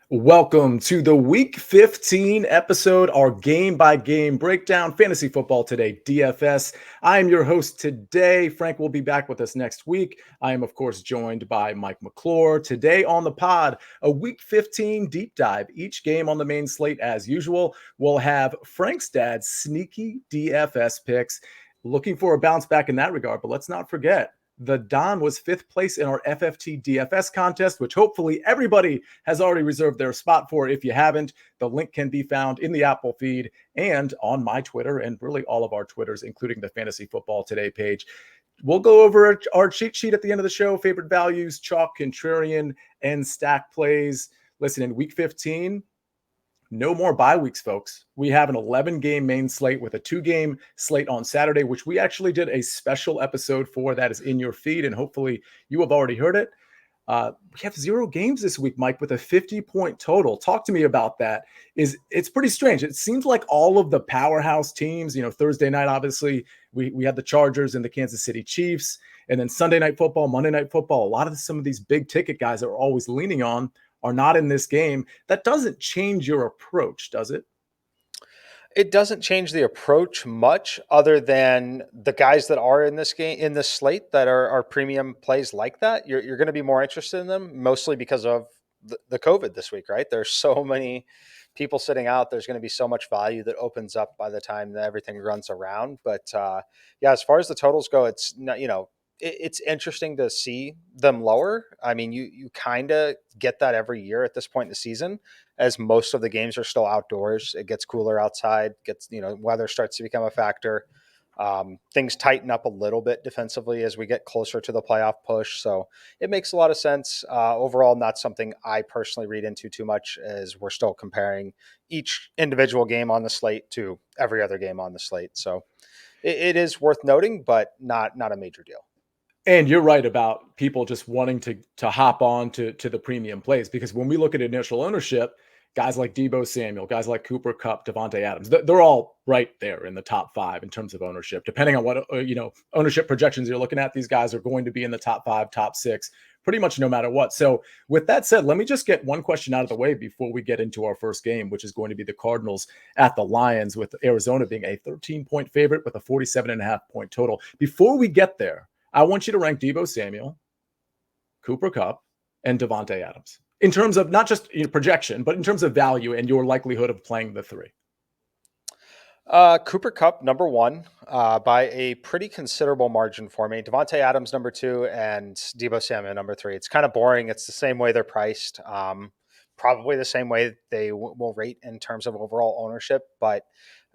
Welcome to the Week 15 episode, our game-by-game breakdown, Fantasy Football Today DFS. I am your host today. Frank will be back with us next week. I am, of course, joined by Mike McClure. Today on the pod, a Week 15 deep dive. Each game on the main slate, as usual. We'll have Frank's dad's sneaky DFS picks. Looking for a bounce back in that regard, but let's not forget, the Don was fifth place in our FFT DFS contest, which hopefully everybody has already reserved their spot for. If you haven't, the link can be found in the Apple feed and on my Twitter and really all of our Twitters, including the Fantasy Football Today page. We'll go over our cheat sheet at the end of the show, favorite values, chalk, contrarian, and stack plays. Listen, in Week 15, no more bye weeks, folks. We have an 11-game main slate with a 2-game slate on Saturday, which we actually did a special episode for that is in your feed, and hopefully you have already heard it. We have 0 games this week, Mike, with a 50-point total. Talk to me about that. It's pretty strange. It seems like all of the powerhouse teams, Thursday night, obviously, we had the Chargers and the Kansas City Chiefs, and then Sunday night football, Monday night football, a lot of some of these big ticket guys that we're always leaning on are not in this game. That doesn't change your approach, does it? It doesn't change the approach much other than the guys that are in this game, in this slate that are premium plays like that. You're going to be more interested in them, mostly because of the COVID this week, right? There's so many people sitting out. There's going to be so much value that opens up by the time that everything runs around. But yeah, as far as the totals go, it's not, it's interesting to see them lower. I mean, you kind of get that every year at this point in the season, as most of the games are still outdoors. It gets cooler outside, weather starts to become a factor. Things tighten up a little bit defensively as we get closer to the playoff push. So it makes a lot of sense. Overall, not something I personally read into too much, as we're still comparing each individual game on the slate to every other game on the slate. So it is worth noting, but not a major deal. And you're right about people just wanting to hop on to the premium plays, because when we look at initial ownership, guys like Deebo Samuel, guys like Cooper Kupp, Devontae Adams, they're all right there in the top 5 in terms of ownership. Depending on what ownership projections you're looking at, these guys are going to be in the top 5, top 6, pretty much no matter what. So with that said, let me just get one question out of the way before we get into our first game, which is going to be the Cardinals at the Lions, with Arizona being a 13-point favorite with a 47.5-point total. Before we get there, I want you to rank Deebo Samuel, Cooper Kupp, and Devontae Adams in terms of not just projection, but in terms of value and your likelihood of playing the 3. Cooper Kupp, number 1, by a pretty considerable margin for me. Devontae Adams, number 2, and Deebo Samuel, number 3. It's kind of boring. It's the same way they're priced. Probably the same way they will rate in terms of overall ownership. But,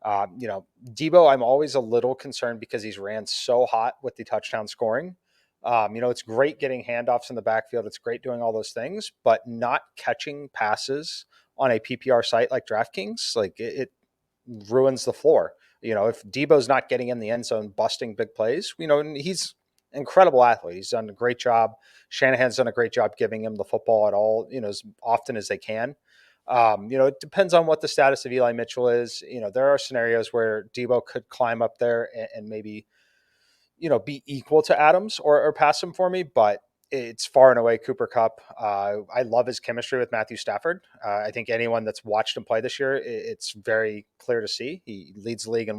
Deebo, I'm always a little concerned because he's ran so hot with the touchdown scoring. It's great getting handoffs in the backfield. It's great doing all those things, but not catching passes on a PPR site like DraftKings, like it ruins the floor. If Deebo's not getting in the end zone, busting big plays, he's an incredible athlete. He's done a great job. Shanahan's done a great job giving him the football at all, as often as they can. It depends on what the status of Eli Mitchell is. There are scenarios where Deebo could climb up there and maybe, be equal to Adams or pass him for me, but it's far and away Cooper Kupp. I love his chemistry with Matthew Stafford. I think anyone that's watched him play this year, it's very clear to see. He leads the league in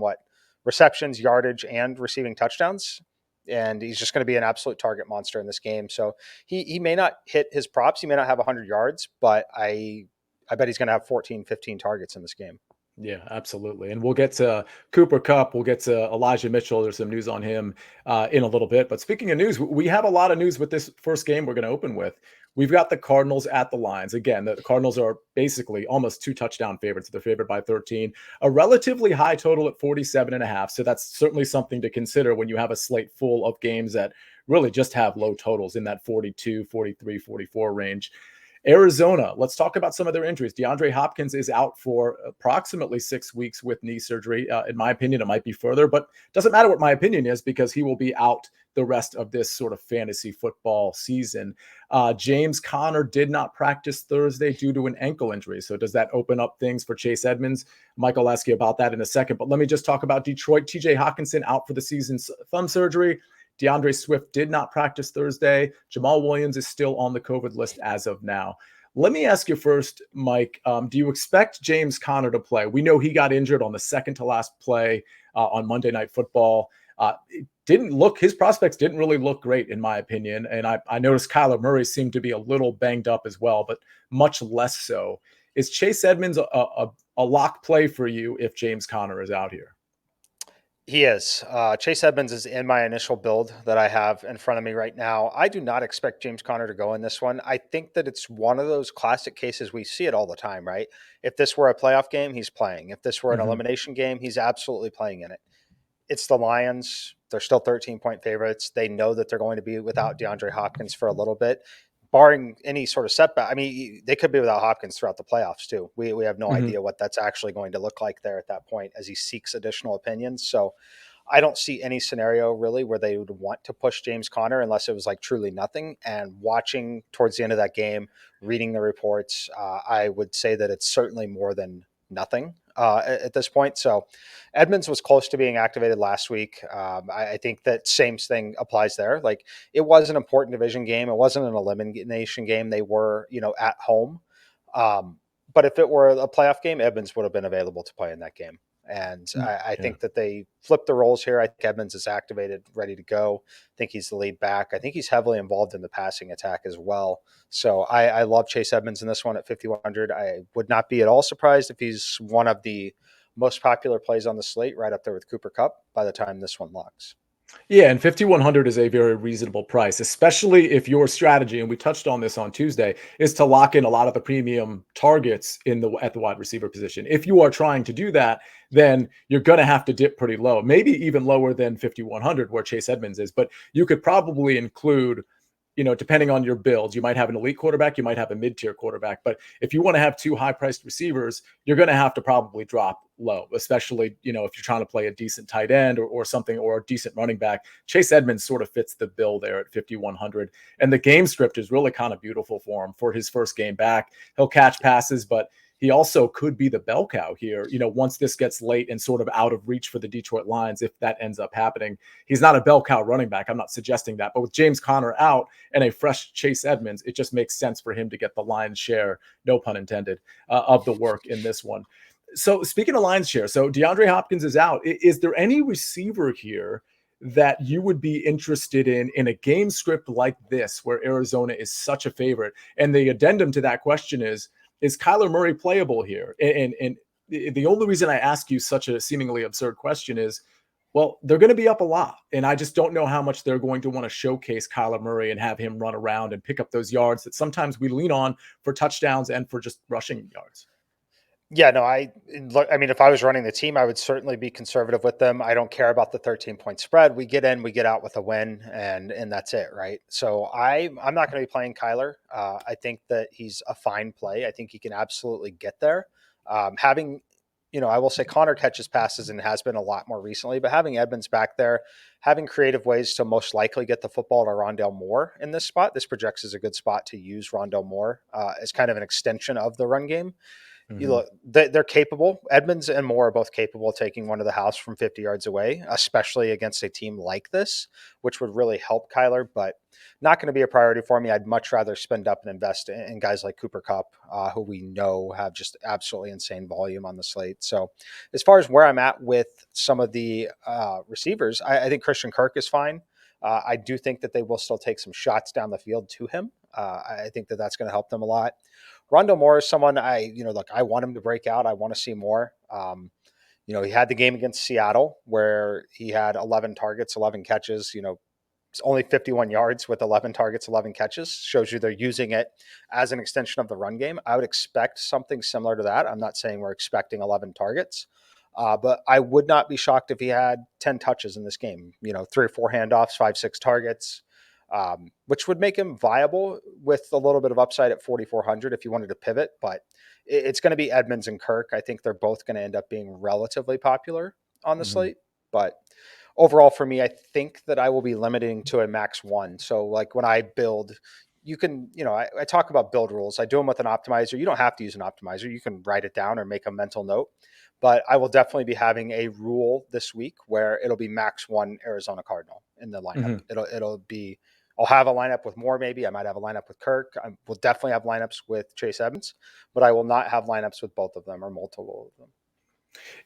receptions, yardage, and receiving touchdowns. And he's just going to be an absolute target monster in this game. So he may not hit his props. He may not have 100 yards, but I bet he's going to have 14, 15 targets in this game. Yeah, absolutely. And we'll get to Cooper Kupp. We'll get to Elijah Mitchell. There's some news on him in a little bit. But speaking of news, we have a lot of news with this first game we're going to open with. We've got the Cardinals at the Lions. Again, the Cardinals are basically almost 2 touchdown favorites. They're favored by 13. A relatively high total at 47.5. So that's certainly something to consider when you have a slate full of games that really just have low totals in that 42, 43, 44 range. Arizona, let's talk about some of their injuries. DeAndre Hopkins is out for approximately 6 weeks with knee surgery. In my opinion, it might be further, but it doesn't matter what my opinion is because he will be out the rest of this sort of fantasy football season. James Conner did not practice Thursday due to an ankle injury. So does that open up things for Chase Edmonds? Mike will ask you about that in a second, but let me just talk about Detroit. TJ Hawkinson out for the season's thumb surgery. DeAndre Swift did not practice Thursday. Jamal Williams is still on the COVID list as of now. Let me ask you first, Mike, do you expect James Conner to play? We know he got injured on the second to last play on Monday Night Football. His prospects didn't really look great, in my opinion. And I noticed Kyler Murray seemed to be a little banged up as well, but much less so. Is Chase Edmonds a lock play for you if James Conner is out here? He is. Chase Edmonds is in my initial build that I have in front of me right now. I do not expect James Conner to go in this one. I think that it's one of those classic cases. We see it all the time, right? If this were a playoff game, he's playing. If this were an Mm-hmm. elimination game, he's absolutely playing in it. It's the Lions. They're still 13-point favorites. They know that they're going to be without DeAndre Hopkins for a little bit, barring any sort of setback. I mean, they could be without Hopkins throughout the playoffs too. We have no Mm-hmm. idea what that's actually going to look like there at that point as he seeks additional opinions. So I don't see any scenario really where they would want to push James Conner unless it was like truly nothing. And watching towards the end of that game, reading the reports, I would say that it's certainly more than nothing at this point. So Edmonds was close to being activated last week. I think that same thing applies there. Like it was an important division game. It wasn't an elimination game. They were, at home. But if it were a playoff game, Edmonds would have been available to play in that game. And I Yeah. think that they flipped the roles here. I think Edmonds is activated, ready to go. I think he's the lead back. I think he's heavily involved in the passing attack as well. So I love Chase Edmonds in this one at 5,100. I would not be at all surprised if he's one of the most popular plays on the slate, right up there with Cooper Kupp by the time this one locks. Yeah, and 5,100 is a very reasonable price, especially if your strategy, and we touched on this on Tuesday, is to lock in a lot of the premium targets at the wide receiver position. If you are trying to do that, then you're going to have to dip pretty low, maybe even lower than 5,100 where Chase Edmonds is, but you could probably include, depending on your builds, you might have an elite quarterback, you might have a mid-tier quarterback, but if you want to have two high-priced receivers, you're going to have to probably drop low, especially, if you're trying to play a decent tight end or something, or a decent running back. Chase Edmonds sort of fits the bill there at 5,100. And the game script is really kind of beautiful for him for his first game back. He'll catch passes, but he also could be the bell cow here, once this gets late and sort of out of reach for the Detroit Lions, if that ends up happening. He's not a bell cow running back. I'm not suggesting that. But with James Conner out and a fresh Chase Edmonds, it just makes sense for him to get the lion's share, no pun intended, of the work in this one. So speaking of lion's share, so DeAndre Hopkins is out. Is there any receiver here that you would be interested in a game script like this, where Arizona is such a favorite? And the addendum to that question is Kyler Murray playable here? And the only reason I ask you such a seemingly absurd question is, well, they're going to be up a lot. And I just don't know how much they're going to want to showcase Kyler Murray and have him run around and pick up those yards that sometimes we lean on for touchdowns and for just rushing yards. Yeah, no, I mean, if I was running the team, I would certainly be conservative with them. I don't care about the 13-point spread. We get in, we get out with a win, and that's it, right? So I'm not going to be playing Kyler. I think that he's a fine play. I think he can absolutely get there. Having, I will say Connor catches passes and has been a lot more recently, but having Edmonds back there, having creative ways to most likely get the football to Rondale Moore in this spot, this projects as a good spot to use Rondale Moore as kind of an extension of the run game. You Mm-hmm. look, they're capable. Edmonds and Moore are both capable of taking one to the house from 50 yards away, especially against a team like this, which would really help Kyler, but not going to be a priority for me. I'd much rather spend up and invest in guys like Cooper Kupp, who we know have just absolutely insane volume on the slate. So as far as where I'm at with some of the receivers, I think Christian Kirk is fine. I do think that they will still take some shots down the field to him. I think that that's going to help them a lot. Rondo Moore is someone I want him to break out. I want to see more. He had the game against Seattle where he had 11 targets, 11 catches, it's only 51 yards with 11 targets, 11 catches. Shows you they're using it as an extension of the run game. I would expect something similar to that. I'm not saying we're expecting 11 targets, but I would not be shocked if he had 10 touches in this game, 3 or 4 handoffs, 5, 6 targets, which would make him viable with a little bit of upside at 4,400 if you wanted to pivot. But it's going to be Edmonds and Kirk. I think they're both going to end up being relatively popular on the Mm-hmm. slate. But overall, for me, I think that I will be limiting to a max one. So, like when I build, you can, I talk about build rules. I do them with an optimizer. You don't have to use an optimizer. You can write it down or make a mental note. But I will definitely be having a rule this week where it'll be max one Arizona Cardinal in the lineup. Mm-hmm. It'll be I'll have a lineup with Moore, maybe. I might have a lineup with Kirk. I will definitely have lineups with Chase Evans, but I will not have lineups with both of them or multiple of them.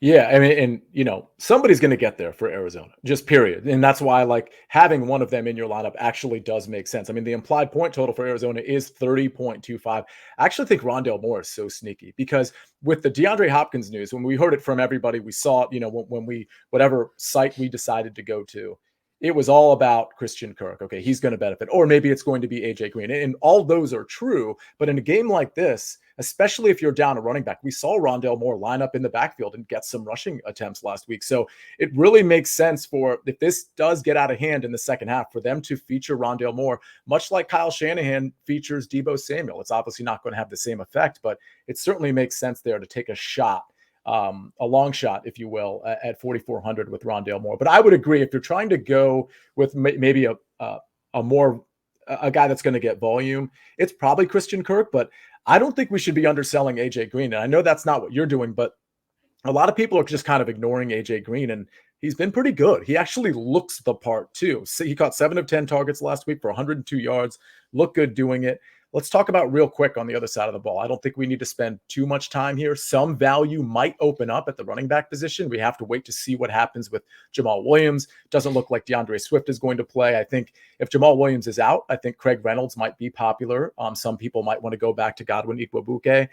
Yeah, I mean, and somebody's going to get there for Arizona, just period. And that's why, like, having one of them in your lineup actually does make sense. I mean, the implied point total for Arizona is 30.25. I actually think Rondale Moore is so sneaky because with the DeAndre Hopkins news, when we heard it from everybody, we saw it, when we, whatever site we decided to go to, it was all about Christian Kirk. Okay, he's going to benefit. Or maybe it's going to be AJ Green. And all those are true. But in a game like this, especially if you're down a running back, we saw Rondale Moore line up in the backfield and get some rushing attempts last week. So it really makes sense for, if this does get out of hand in the second half, for them to feature Rondale Moore, much like Kyle Shanahan features Deebo Samuel. It's obviously not going to have the same effect, but it certainly makes sense there to take a shot, a long shot, if you will, at 4,400 with Rondale Moore. But I would agree, if you're trying to go with maybe a more a guy that's going to get volume, it's probably Christian Kirk, but I don't think we should be underselling AJ Green. And I know that's not what you're doing, but a lot of people are just kind of ignoring AJ Green, and he's been pretty good. He actually looks the part too. So he caught 7 of 10 targets last week for 102 yards, looked good doing it. Let's talk about real quick on the other side of the ball. I don't think we need to spend too much time here. Some value might open up at the running back position. We have to wait to see what happens with Jamal Williams. Doesn't look like DeAndre Swift is going to play. I think if Jamal Williams is out, I think Craig Reynolds might be popular. Some people might want to go back to Godwin Igwebuike.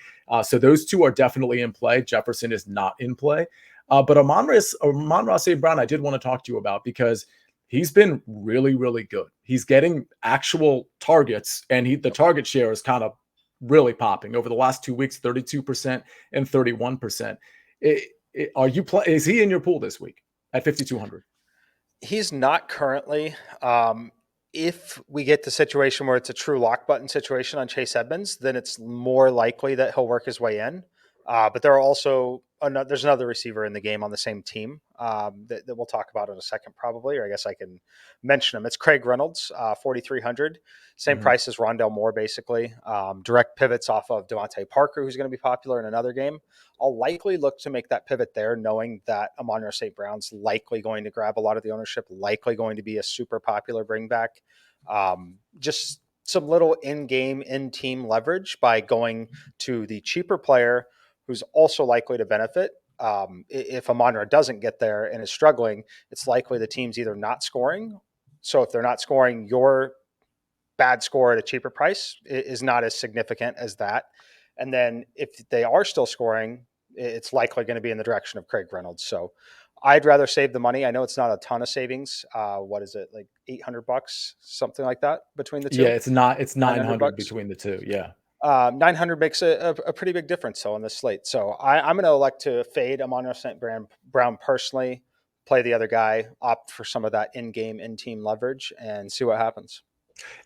So those two are definitely in play. Jefferson is not in play. But Amon-Ra St. Brown, I did want to talk to you about, because he's been really, really good. He's getting actual targets, and the target share is kind of really popping over the last 2 weeks, 32% and 31%. Is he in your pool this week at 5,200? He's not currently. If we get the situation where it's a true lock button situation on Chase Edmonds, then it's more likely that he'll work his way in. But there are also there's another receiver in the game on the same team that we'll talk about in a second, probably, or I guess I can mention him. It's Craig Reynolds, 4,300, same price as Rondale Moore, basically. Direct pivots off of Devontae Parker, who's going to be popular in another game. I'll likely look to make that pivot there, knowing that Amon-Ra St. Brown's likely going to grab a lot of the ownership, likely going to be a super popular bring back. Just some little in-game, in-team leverage by going to the cheaper player who's also likely to benefit. If Amon-Ra doesn't get there and is struggling, it's likely the team's either not scoring. So if they're not scoring, your bad score at a cheaper price is not as significant as that. And then if they are still scoring, it's likely going to be in the direction of Craig Reynolds. So I'd rather save the money. I know it's not a ton of savings. What is it, like $800, something like that between the two? Yeah, it's 900 between the two. Yeah. 900 makes a pretty big difference on the slate. So I'm going to elect to fade Amon-Ra St. Brown personally, play the other guy, opt for some of that in-game, in-team leverage, and see what happens.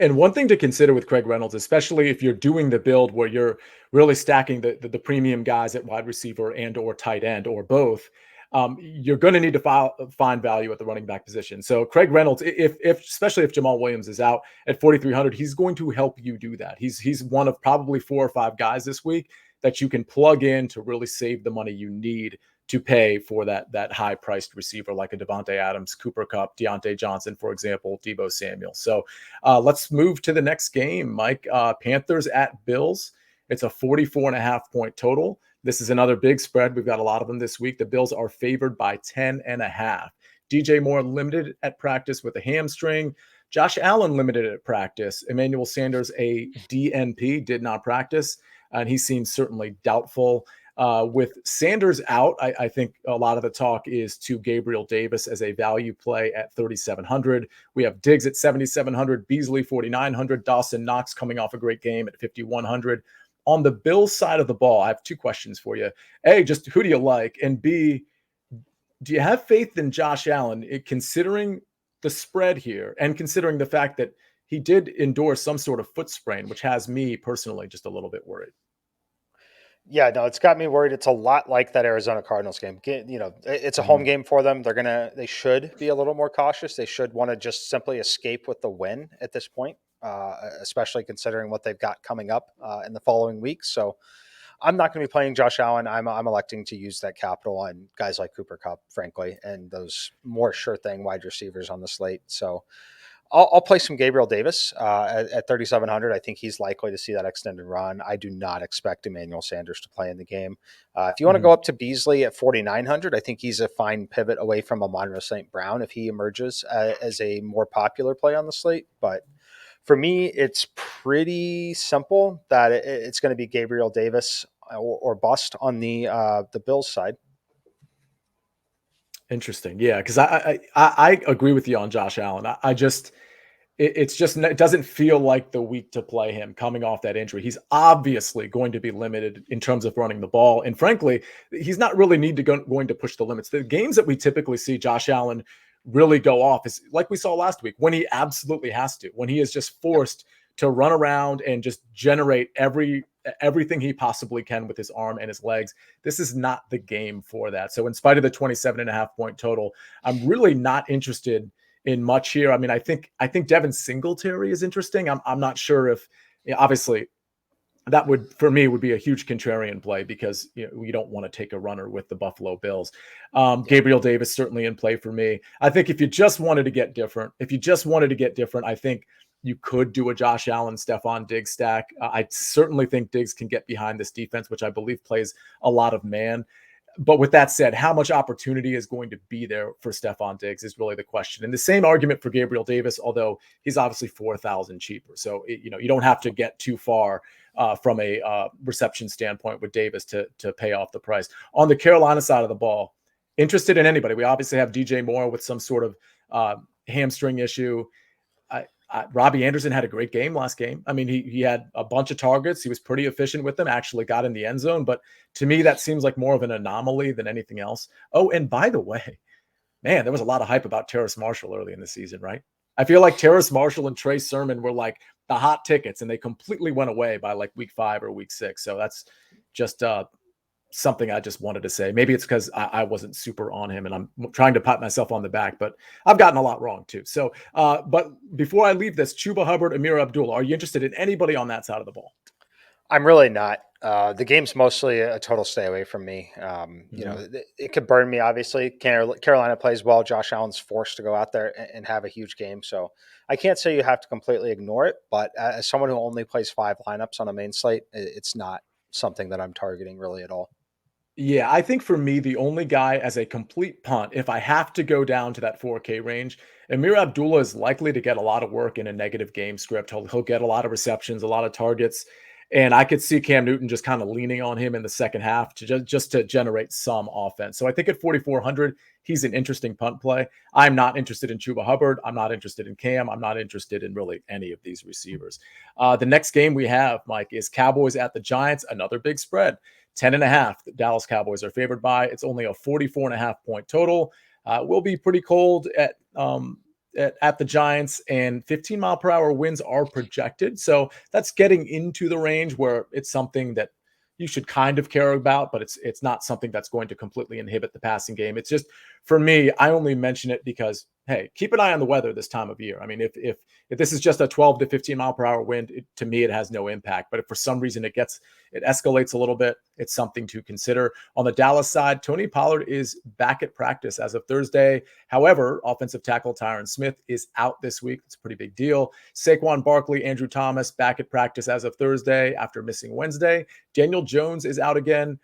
And one thing to consider with Craig Reynolds, especially if you're doing the build where you're really stacking the premium guys at wide receiver and or tight end or both, you're going to need to find value at the running back position. So Craig Reynolds, if especially if Jamal Williams is out at 4,300, he's going to help you do that. He's one of probably 4 or 5 guys this week that you can plug in to really save the money you need to pay for that high-priced receiver like a Devontae Adams, Cooper Kupp, Deontay Johnson, for example, Deebo Samuel. So let's move to the next game, Mike. Panthers at Bills. It's a 44.5 point total. This is another big spread. We've got a lot of them this week. The Bills are favored by 10.5. DJ Moore limited at practice with a hamstring. Josh Allen limited at practice. Emmanuel Sanders, a DNP, did not practice, and he seems certainly doubtful. With Sanders out, I think a lot of the talk is to Gabriel Davis as a value play at 3,700. We have Diggs at 7,700, Beasley 4,900, Dawson Knox coming off a great game at 5,100. On the Bills side of the ball, I have 2 questions for you. A, just who do you like? And B, do you have faith in Josh Allen, considering the spread here and considering the fact that he did endure some sort of foot sprain, which has me personally just a little bit worried? Yeah, no, it's got me worried. It's a lot like that Arizona Cardinals game. It's a home game for them. They should be a little more cautious. They should want to just simply escape with the win at this point, especially considering what they've got coming up in the following weeks. So I'm not going to be playing Josh Allen. I'm electing to use that capital on guys like Cooper Kupp, frankly, and those more sure thing wide receivers on the slate. So I'll play some Gabriel Davis at 3,700. I think he's likely to see that extended run. I do not expect Emmanuel Sanders to play in the game. If you want to go up to Beasley at 4,900, I think he's a fine pivot away from Amon-Ra St. Brown if he emerges as a more popular play on the slate. But for me, it's pretty simple that it's going to be Gabriel Davis or bust on the Bills side. Interesting. Yeah, because I agree with you on Josh Allen. It doesn't feel like the week to play him coming off that injury. He's obviously going to be limited in terms of running the ball. And frankly, he's not really going to push the limits. The games that we typically see Josh Allen really go off is like we saw last week, when he absolutely has to, when he is just forced to run around and just generate everything he possibly can with his arm and his legs. This is not the game for that. So in spite of the 27.5 total, I'm really not interested in much here. I mean, I think Devin Singletary is interesting. I'm not sure if, obviously that would, for me, would be a huge contrarian play because we don't want to take a runner with the Buffalo Bills. Gabriel Davis certainly in play for me. I think if you just wanted to get different, I think you could do a Josh Allen, Stephon Diggs stack. I certainly think Diggs can get behind this defense, which I believe plays a lot of man. But with that said, how much opportunity is going to be there for Stephon Diggs is really the question. And the same argument for Gabriel Davis, although he's obviously 4,000 cheaper. So, you don't have to get too far from a reception standpoint with Davis to pay off the price. On the Carolina side of the ball, interested in anybody. We obviously have DJ Moore with some sort of hamstring issue. Robbie Anderson had a great game last game. I mean, he had a bunch of targets. He was pretty efficient with them, actually got in the end zone. But to me, that seems like more of an anomaly than anything else. Oh, and by the way, man, there was a lot of hype about Terrace Marshall early in the season, right? I feel like Terrace Marshall and Trey Sermon were like the hot tickets, and they completely went away by like week 5 or week 6. So that's just something I just wanted to say. Maybe it's because I wasn't super on him and I'm trying to pat myself on the back, but I've gotten a lot wrong too. So, but before I leave this, Chuba Hubbard, Amir Abdullah, are you interested in anybody on that side of the ball? I'm really not. The game's mostly a total stay away from me. It could burn me, obviously. Carolina plays well. Josh Allen's forced to go out there and have a huge game. So I can't say you have to completely ignore it, but as someone who only plays 5 lineups on a main slate, it's not something that I'm targeting really at all. Yeah, I think for me, the only guy as a complete punt, if I have to go down to that 4K range, Amir Abdullah is likely to get a lot of work in a negative game script. He'll get a lot of receptions, a lot of targets. And I could see Cam Newton just kind of leaning on him in the second half to just to generate some offense. So I think at 4,400, he's an interesting punt play. I'm not interested in Chuba Hubbard. I'm not interested in Cam. I'm not interested in really any of these receivers. The next game we have, Mike, is Cowboys at the Giants, another big spread. 10.5. The Dallas Cowboys are favored by. It's only a 44.5 total. Will be pretty cold at the Giants, and 15-mile-per-hour winds are projected. So that's getting into the range where it's something that you should kind of care about, but it's not something that's going to completely inhibit the passing game. It's just, for me, I only mention it because, hey, keep an eye on the weather this time of year. I mean, if this is just a 12 to 15 mile per hour wind, to me, it has no impact. But if for some reason it escalates a little bit, it's something to consider. On the Dallas side, Tony Pollard is back at practice as of Thursday. However, offensive tackle Tyron Smith is out this week. It's a pretty big deal. Saquon Barkley, Andrew Thomas back at practice as of Thursday after missing Wednesday. Daniel Jones is out again.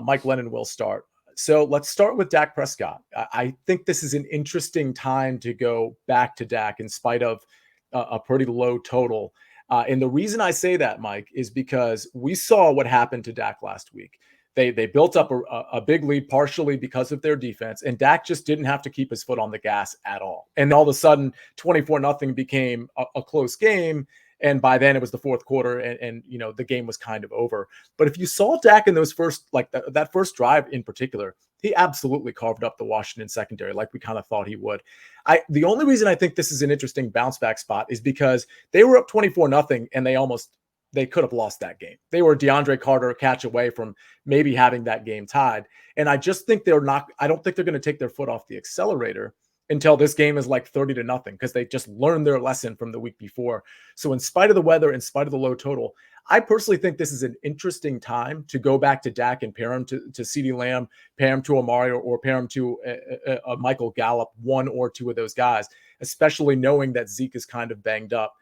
Mike Lennon will start. So let's start with Dak Prescott. I think this is an interesting time to go back to Dak in spite of a pretty low total. And the reason I say that, Mike, is because we saw what happened to Dak last week. They built up a big lead partially because of their defense, and Dak just didn't have to keep his foot on the gas at all. And all of a sudden, 24-0 became a close game. And by then it was the fourth quarter and the game was kind of over. But if you saw Dak in those first, that first drive in particular, he absolutely carved up the Washington secondary like we kind of thought he would. The only reason I think this is an interesting bounce back spot is because they were up 24-0 and they could have lost that game. They were DeAndre Carter catch away from maybe having that game tied. And I just think I don't think they're going to take their foot off the accelerator until this game is like 30-0, because they just learned their lesson from the week before. So in spite of the weather, in spite of the low total, I personally think this is an interesting time to go back to Dak and pair him to CeeDee Lamb, pair him to Amari, or pair him to Michael Gallup, one or two of those guys, especially knowing that Zeke is kind of banged up.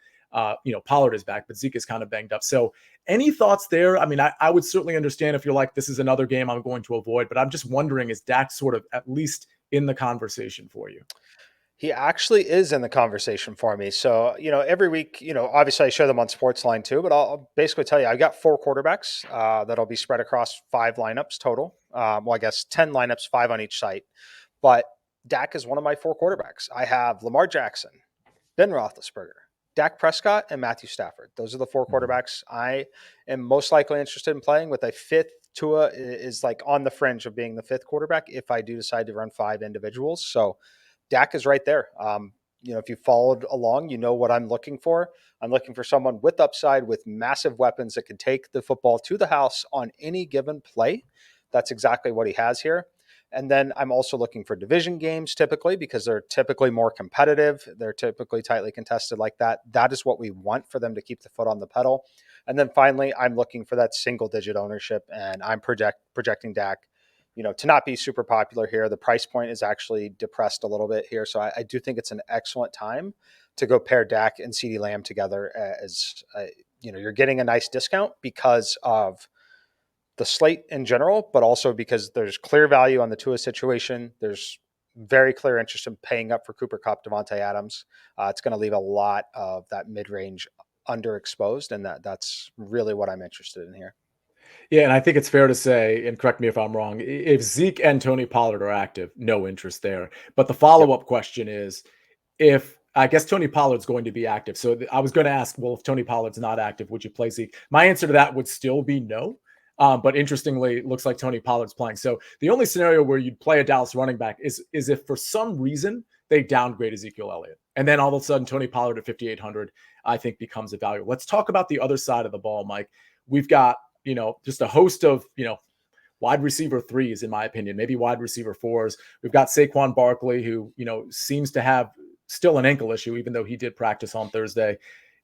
Pollard is back, but Zeke is kind of banged up. So any thoughts there? I mean, I would certainly understand if you're like, this is another game I'm going to avoid, but I'm just wondering, is Dak sort of at least in the conversation for you? He actually is in the conversation for me. So, every week, obviously I share them on Sportsline too, but I'll basically tell you, I've got 4 quarterbacks that'll be spread across 5 lineups total. I guess 10 lineups, 5 on each site. But Dak is one of my 4 quarterbacks. I have Lamar Jackson, Ben Roethlisberger, Dak Prescott, and Matthew Stafford. Those are the 4 quarterbacks I am most likely interested in playing, with a fifth. Tua is like on the fringe of being the 5th quarterback if I do decide to run 5 individuals. So Dak is right there. If you followed along, you know what I'm looking for. I'm looking for someone with upside, with massive weapons that can take the football to the house on any given play. That's exactly what he has here. And then I'm also looking for division games typically, because they're typically more competitive. They're typically tightly contested like that. That is what we want for them to keep the foot on the pedal. And then finally, I'm looking for that single digit ownership, and I'm projecting Dak to not be super popular here. The price point is actually depressed a little bit here. So I do think it's an excellent time to go pair Dak and CeeDee Lamb together, as you're getting a nice discount because of the slate in general, but also because there's clear value on the Tua situation. There's very clear interest in paying up for Cooper Kupp, Devontae Adams. It's going to leave a lot of that mid-range underexposed, and that's really what I'm interested in here. Yeah, and I think it's fair to say, and correct me if I'm wrong, if Zeke and Tony Pollard are active, no interest there. But the Yep. follow-up question is, if I guess Tony Pollard's going to be active. So I was going to ask, well, if Tony Pollard's not active, would you play Zeke? My answer to that would still be no. But interestingly, it looks like Tony Pollard's playing. So the only scenario where you'd play a Dallas running back is if for some reason they downgrade Ezekiel Elliott. And then all of a sudden, Tony Pollard at 5,800, I think becomes a value. Let's talk about the other side of the ball, Mike. We've got, just a host of, wide receiver 3s, in my opinion, maybe wide receiver 4s. We've got Saquon Barkley, who, seems to have still an ankle issue, even though he did practice on Thursday.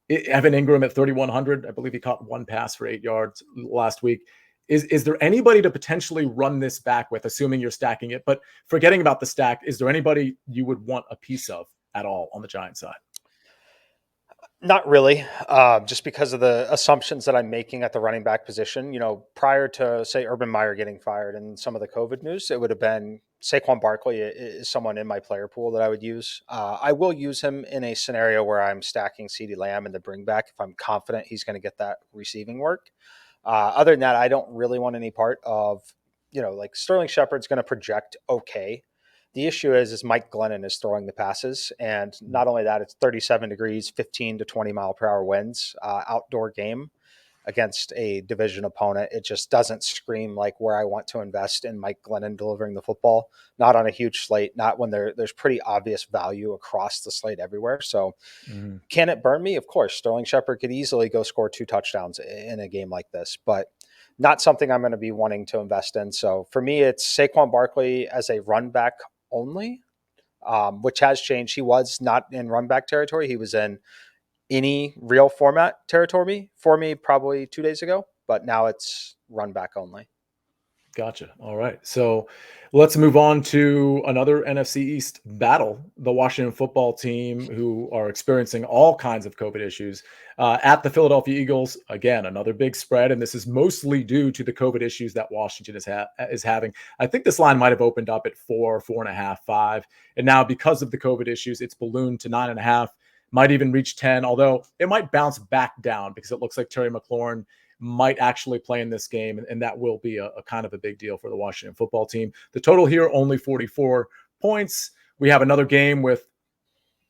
Evan Ingram at 3,100. I believe he caught 1 pass for 8 yards last week. Is there anybody to potentially run this back with, assuming you're stacking it? But forgetting about the stack, is there anybody you would want a piece of at all on the Giants side? Not really, just because of the assumptions that I'm making at the running back position. Prior to, say, Urban Meyer getting fired and some of the COVID news, it would have been Saquon Barkley is someone in my player pool that I would use. I will use him in a scenario where I'm stacking CeeDee Lamb in the bring back if I'm confident he's going to get that receiving work. Other than that, I don't really want any part of, like Sterling Shepard's going to project okay. The issue is Mike Glennon is throwing the passes. And not only that, it's 37 degrees, 15 to 20 mile per hour winds, outdoor game against a division opponent. It just doesn't scream like where I want to invest in Mike Glennon delivering the football, not on a huge slate, not when there's pretty obvious value across the slate everywhere. So Can it burn me? Of course, Sterling Shepard could easily go score 2 touchdowns in a game like this, but not something I'm going to be wanting to invest in. So for me, it's Saquon Barkley as a run back only, which has changed. He was not in run back territory. He was in any real format territory for me probably 2 days ago, but now it's run back only. Gotcha. All right. So let's move on to another NFC East battle. The Washington football team, who are experiencing all kinds of COVID issues, at the Philadelphia Eagles. Again, another big spread. And this is mostly due to the COVID issues that Washington is having. I think this line might have opened up at 4, 4.5, 5. And now because of the COVID issues, it's ballooned to 9.5, might even reach 10, although it might bounce back down because it looks like Terry McLaurin might actually play in this game, and that will be a kind of a big deal for the Washington football team. The total here, only 44 points. We have another game with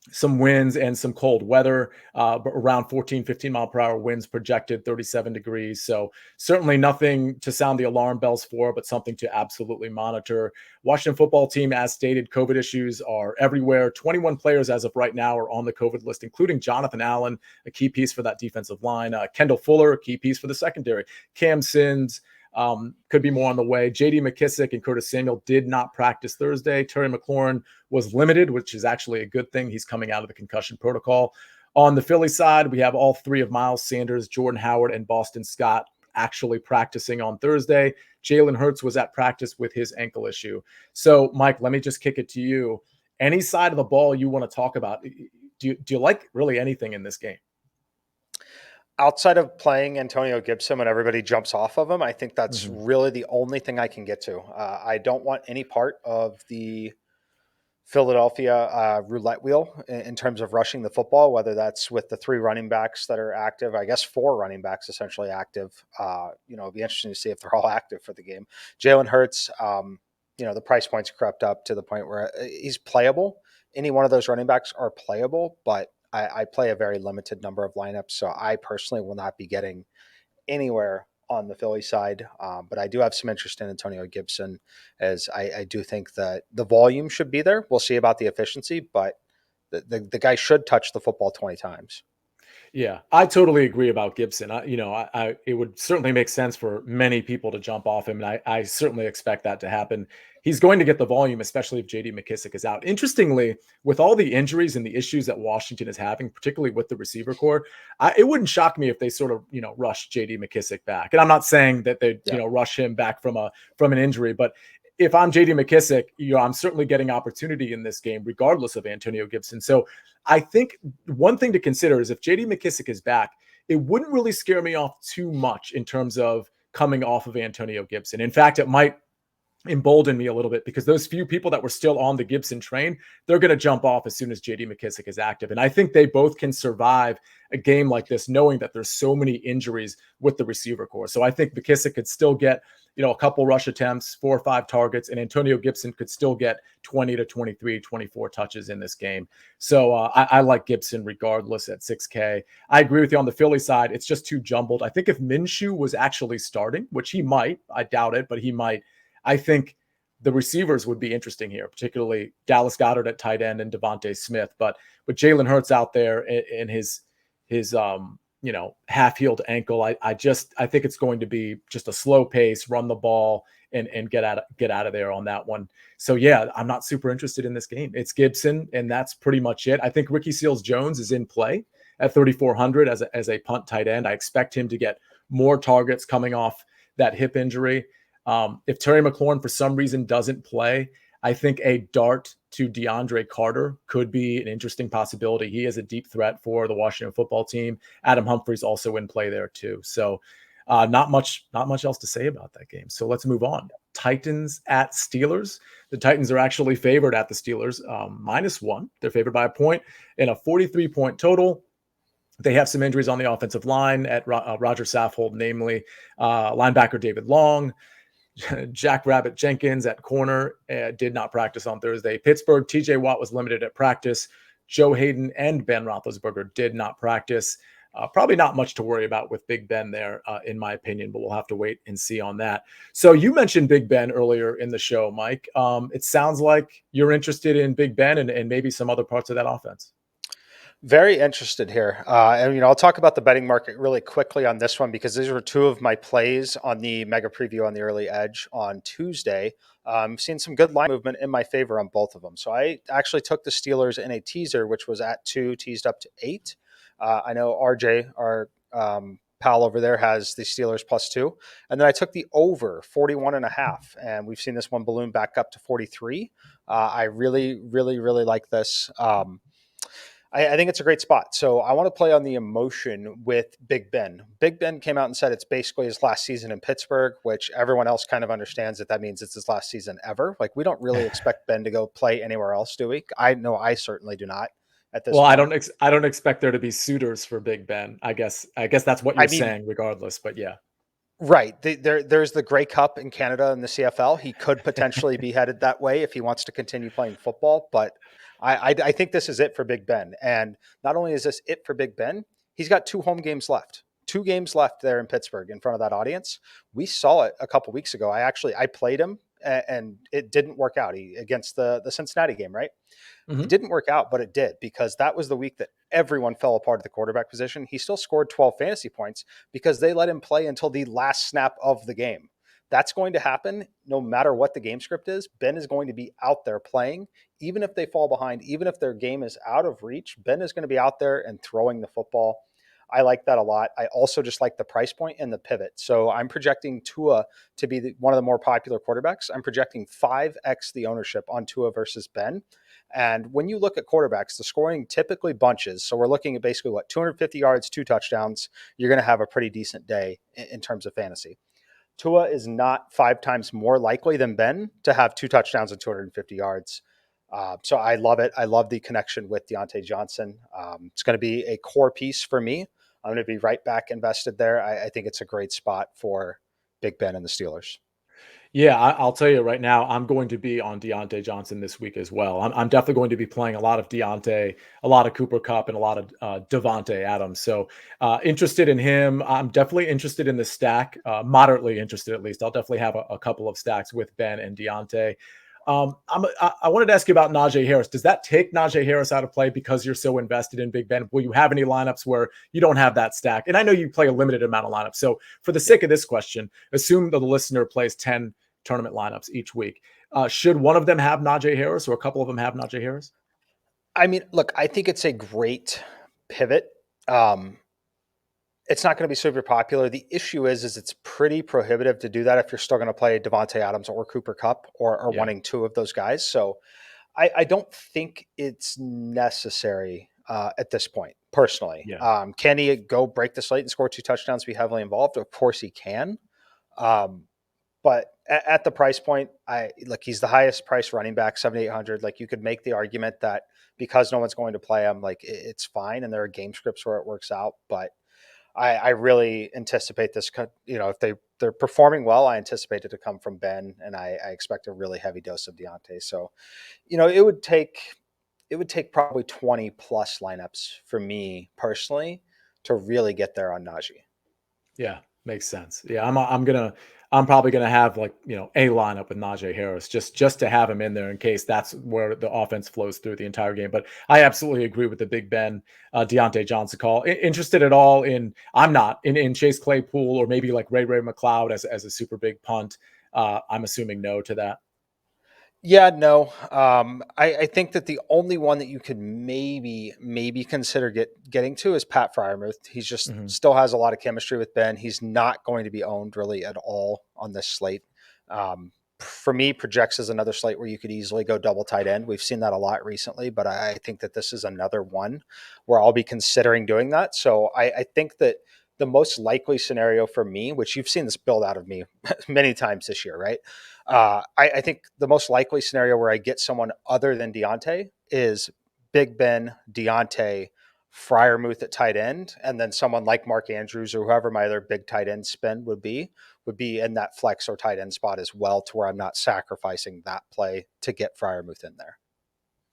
some winds and some cold weather, but around 14, 15 mile per hour winds projected, 37 degrees. So certainly nothing to sound the alarm bells for, but something to absolutely monitor. Washington football team, as stated, COVID issues are everywhere. 21 players as of right now are on the COVID list, including Jonathan Allen, a key piece for that defensive line. Kendall Fuller, a key piece for the secondary. Cam Sims, could be more on the way. J.D. McKissick and Curtis Samuel did not practice Thursday. Terry McLaurin was limited, which is actually a good thing. He's coming out of the concussion protocol. On the Philly side, we have all 3 of Miles Sanders, Jordan Howard, and Boston Scott actually practicing on Thursday. Jalen Hurts was at practice with his ankle issue. So, Mike, let me just kick it to you. any side of the ball you want to talk about. Do you like really anything in this game? Outside of playing Antonio Gibson when everybody jumps off of him, I think that's Mm-hmm. really the only thing I can get to. I don't want any part of the Philadelphia roulette wheel in terms of rushing the football, whether that's with the 3 running backs that are active, I guess 4 running backs essentially active. It'd be interesting to see if they're all active for the game. Jalen Hurts, the price points crept up to the point where he's playable. Any one of those running backs are playable, but I play a very limited number of lineups, so I personally will not be getting anywhere on the Philly side. But I do have some interest in Antonio Gibson, as I do think that the volume should be there. We'll see about the efficiency, but the guy should touch the football 20 times. Yeah, I totally agree about Gibson. It would certainly make sense for many people to jump off him, and I certainly expect that to happen. He's going to get the volume, especially if J.D. McKissic is out. Interestingly, with all the injuries and the issues that Washington is having, particularly with the receiver core, it wouldn't shock me if they sort of rush J.D. McKissic back. And I'm not saying that they Yeah. rush him back from an injury, but if I'm J.D. McKissic, I'm certainly getting opportunity in this game, regardless of Antonio Gibson. So I think one thing to consider is if J.D. McKissic is back, it wouldn't really scare me off too much in terms of coming off of Antonio Gibson. In fact, it might embolden me a little bit because those few people that were still on the Gibson train, they're going to jump off as soon as JD McKissic is active. And I think they both can survive a game like this, knowing that there's so many injuries with the receiver core. So I think McKissic could still get, a couple rush attempts, 4 or 5 targets, and Antonio Gibson could still get 20 to 23, 24 touches in this game. So I like Gibson regardless at 6K. I agree with you on the Philly side. It's just too jumbled. I think if Minshew was actually starting, which he might, I doubt it, but he might, I think the receivers would be interesting here, particularly Dallas Goedert at tight end and Devontae Smith. But with Jalen Hurts out there in his half-healed ankle, I think it's going to be just a slow pace, run the ball and get out of there on that one. So yeah, I'm not super interested in this game. It's Gibson, and that's pretty much it. I think Ricky Seals-Jones is in play at 3,400 as a punt tight end. I expect him to get more targets coming off that hip injury. If Terry McLaurin for some reason doesn't play, I think a dart to DeAndre Carter could be an interesting possibility. He is a deep threat for the Washington football team. Adam Humphries also in play there too. So not much else to say about that game. So let's move on. Titans at Steelers. The Titans are actually favored at the Steelers, -1. They're favored by a point in a 43-point total. They have some injuries on the offensive line at Roger Saffold, namely linebacker David Long. Jack Rabbit Jenkins at corner did not practice on Thursday. Pittsburgh, TJ Watt was limited at practice. Joe Hayden and Ben Roethlisberger did not practice. Probably not much to worry about with Big Ben there, in my opinion, but we'll have to wait and see on that. So you mentioned Big Ben earlier in the show, Mike. It sounds like you're interested in Big Ben and maybe some other parts of that offense. Very interested here. And I'll talk about the betting market really quickly on this one because these were 2 of my plays on the mega preview on the early edge on Tuesday. Seen some good line movement in my favor on both of them. So I actually took the Steelers in a teaser, which was at 2, teased up to 8. I know RJ, our pal over there, has the Steelers +2. And then I took the over 41.5. And we've seen this one balloon back up to 43. I really, really, really like this. I think it's a great spot. So I want to play on the emotion with Big Ben. Big Ben came out and said it's basically his last season in Pittsburgh, which everyone else kind of understands that means it's his last season ever. Like, we don't really expect Ben to go play anywhere else, do we? I know I certainly do not at this point. I don't expect there to be suitors for Big Ben. I guess that's what you're saying regardless, but yeah. Right. There's the Grey Cup in Canada and the CFL. He could potentially be headed that way if he wants to continue playing football. But I think this is it for Big Ben. And not only is this it for Big Ben, he's got 2 home games left. 2 games left there in Pittsburgh in front of that audience. We saw it a couple weeks ago. I played him and it didn't work out against the Cincinnati game, right? Mm-hmm. It didn't work out, but it did, because that was the week that everyone fell apart at the quarterback position. He still scored 12 fantasy points because they let him play until the last snap of the game. That's going to happen no matter what the game script is. Ben is going to be out there playing, even if they fall behind, even if their game is out of reach. Ben is going to be out there and throwing the football. I like that a lot. I also just like the price point and the pivot. So I'm projecting Tua to be one of the more popular quarterbacks. I'm projecting 5x the ownership on Tua versus Ben. And when you look at quarterbacks, the scoring typically bunches. So we're looking at basically 250 yards, 2 touchdowns. You're going to have a pretty decent day in terms of fantasy. Tua is not 5 times more likely than Ben to have 2 touchdowns and 250 yards. So I love it. I love the connection with Deontay Johnson. It's going to be a core piece for me. I'm going to be right back invested there. I think it's a great spot for Big Ben and the Steelers. Yeah, I'll tell you right now, I'm going to be on Deontay Johnson this week as well. I'm definitely going to be playing a lot of Deontay, a lot of Cooper Kupp, and a lot of Devontae Adams. So interested in him. I'm definitely interested in the stack, moderately interested at least. I'll definitely have a couple of stacks with Ben and Deontay. I wanted to ask you about Najee Harris. Does that take Najee Harris out of play because you're so invested in Big Ben? Will you have any lineups where you don't have that stack? And I know you play a limited amount of lineups. So for the sake of this question, assume that the listener plays 10 tournament lineups each week. Should one of them have Najee Harris or a couple of them have Najee Harris? I mean, look, I think it's a great pivot. It's not going to be super popular. The issue is it's pretty prohibitive to do that if you're still going to play Devontae Adams or Cooper Kupp or wanting 2 of those guys. So I don't think it's necessary at this point, personally. Yeah. Can he go break the slate and score 2 touchdowns, be heavily involved? Of course he can. But at the price point, he's the highest priced running back, 7,800. Like, you could make the argument that because no one's going to play him, like, it's fine. And there are game scripts where it works out. But I really anticipate this, if they're performing well, I anticipate it to come from Ben, and I expect a really heavy dose of Deontay. So, it would take probably 20 plus lineups for me personally to really get there on Najee. Yeah, makes sense. Yeah, I'm probably gonna have a lineup with Najee Harris just to have him in there in case that's where the offense flows through the entire game. But I absolutely agree with the Big Ben, Deontay Johnson call. Interested at all in? I'm not in Chase Claypool or maybe like Ray McCloud as a super big punt. I'm assuming no to that. Yeah, no. I think that the only one that you could maybe consider getting to is Pat Freiermuth. He's just still has a lot of chemistry with Ben. He's not going to be owned really at all on this slate. For me, projects as another slate where you could easily go double tight end. We've seen that a lot recently, but I think that this is another one where I'll be considering doing that. So I think that the most likely scenario for me, which you've seen this build out of me many times this year, right? I think the most likely scenario where I get someone other than Deontay is Big Ben, Deontay, Freiermuth at tight end, and then someone like Mark Andrews or whoever my other big tight end spend would be in that flex or tight end spot as well, to where I'm not sacrificing that play to get Freiermuth in there.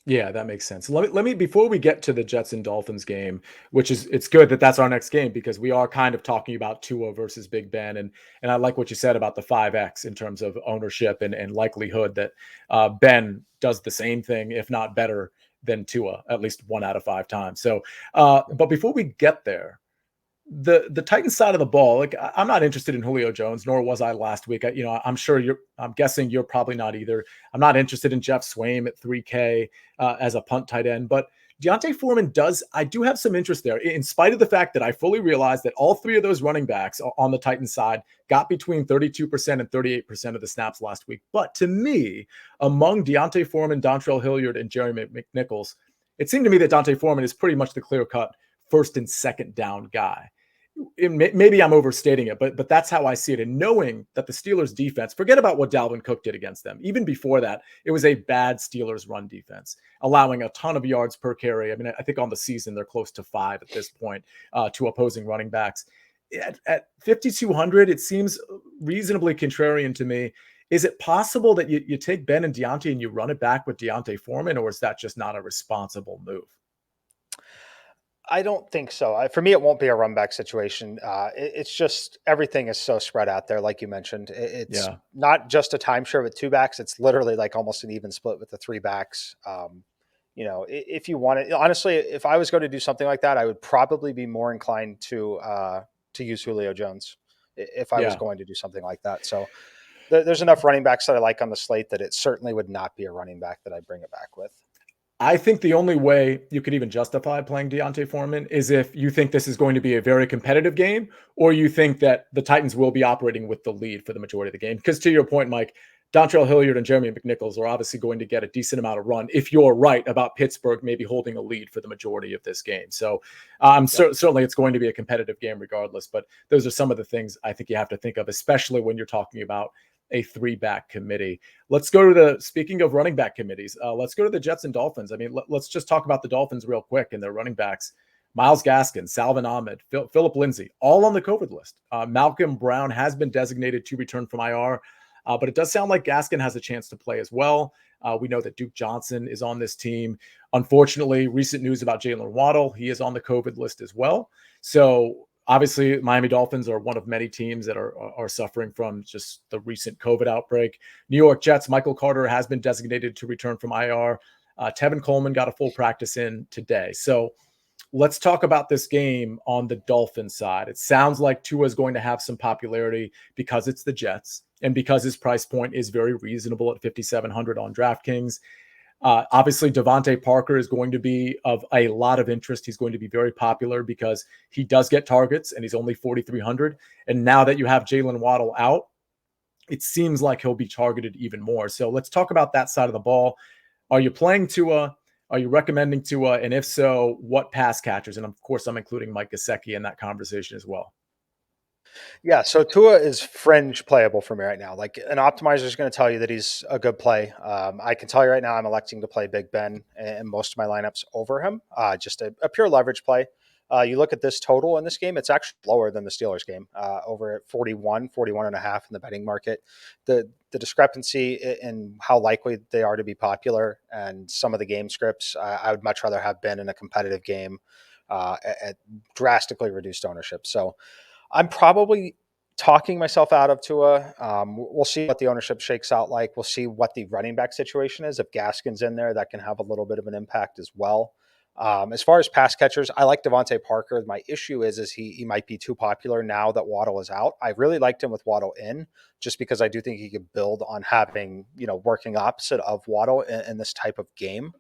Yeah, that makes sense. Let me before we get to the Jets and Dolphins game, which is it's good that that's our next game because we are kind of talking about Tua versus Big Ben, and I like what you said about the 5x in terms of ownership and likelihood that Ben does the same thing, if not better than Tua, at least 1 out of 5 times. So, but before we get there, the Titans side of the ball, like I'm not interested in Julio Jones, nor was I last week. I'm guessing you're probably not either. I'm not interested in Jeff Swaim at 3K as a punt tight end, but D'Onta Foreman I do have some interest there, in spite of the fact that I fully realize that all 3 of those running backs on the Titans side got between 32% and 38% of the snaps last week. But to me, among D'Onta Foreman, Dontrell Hilliard, and Jerry McNichols, it seemed to me that D'Onta Foreman is pretty much the clear-cut first and second down guy. Maybe I'm overstating it, but that's how I see it. And knowing that the Steelers defense, forget about what Dalvin Cook did against them. Even before that, it was a bad Steelers run defense, allowing a ton of yards per carry. I mean, I think on the season, they're close to 5 at this point to opposing running backs. At 5,200, it seems reasonably contrarian to me. Is it possible that you take Ben and Deontay and you run it back with D'Onta Foreman, or is that just not a responsible move? I don't think so. For me, it won't be a run back situation. It's just everything is so spread out there, like you mentioned. It's not just a timeshare with 2 backs. It's literally like almost an even split with the 3 backs. If you want it, honestly, if I was going to do something like that, I would probably be more inclined to use Julio Jones if I was going to do something like that. So there's enough running backs that I like on the slate that it certainly would not be a running back that I'd bring it back with. I think the only way you could even justify playing D'Onta Foreman is if you think this is going to be a very competitive game, or you think that the Titans will be operating with the lead for the majority of the game. Because to your point, Mike, Dontrell Hilliard and Jeremy McNichols are obviously going to get a decent amount of run if you're right about Pittsburgh maybe holding a lead for the majority of this game. So certainly it's going to be a competitive game regardless, but those are some of the things I think you have to think of, especially when you're talking about a 3-back committee. Let's go to speaking of running back committees, let's go to the Jets and Dolphins. I mean, let's just talk about the Dolphins real quick and their running backs. Myles Gaskin, Salvin Ahmed, Philip Lindsay, all on the COVID list. Malcolm Brown has been designated to return from IR. But it does sound like Gaskin has a chance to play as well. We know that Duke Johnson is on this team. Unfortunately, recent news about Jalen Waddle. He is on the COVID list as well. So obviously, Miami Dolphins are one of many teams that are suffering from just the recent COVID outbreak. New York Jets, Michael Carter has been designated to return from IR. Tevin Coleman got a full practice in today. So let's talk about this game on the Dolphins side. It sounds like Tua is going to have some popularity because it's the Jets and because his price point is very reasonable at $5,700 on DraftKings. Obviously, Devontae Parker is going to be of a lot of interest. He's going to be very popular because he does get targets and he's only $4,300. And now that you have Jalen Waddle out, it seems like he'll be targeted even more. So let's talk about that side of the ball. Are you playing Tua? Are you recommending Tua? And if so, what pass catchers? And of course, I'm including Mike Gesicki in that conversation as well. Yeah, so Tua is fringe playable for me right now. Like an optimizer is going to tell you that he's a good play. I can tell you right now, I'm electing to play Big Ben in most of my lineups over him. Just a pure leverage play. You look at this total in this game, it's actually lower than the Steelers game, over at 41 and a half in the betting market. The discrepancy in how likely they are to be popular and some of the game scripts, I would much rather have been in a competitive game at drastically reduced ownership. So I'm probably talking myself out of Tua. We'll see what the ownership shakes out like. We'll see what the running back situation is. If Gaskin's in there, that can have a little bit of an impact as well. As far as pass catchers, I like Devontae Parker. My issue is he might be too popular now that Waddle is out. I really liked him with Waddle in, just because I do think he could build on having, working opposite of Waddle in this type of game.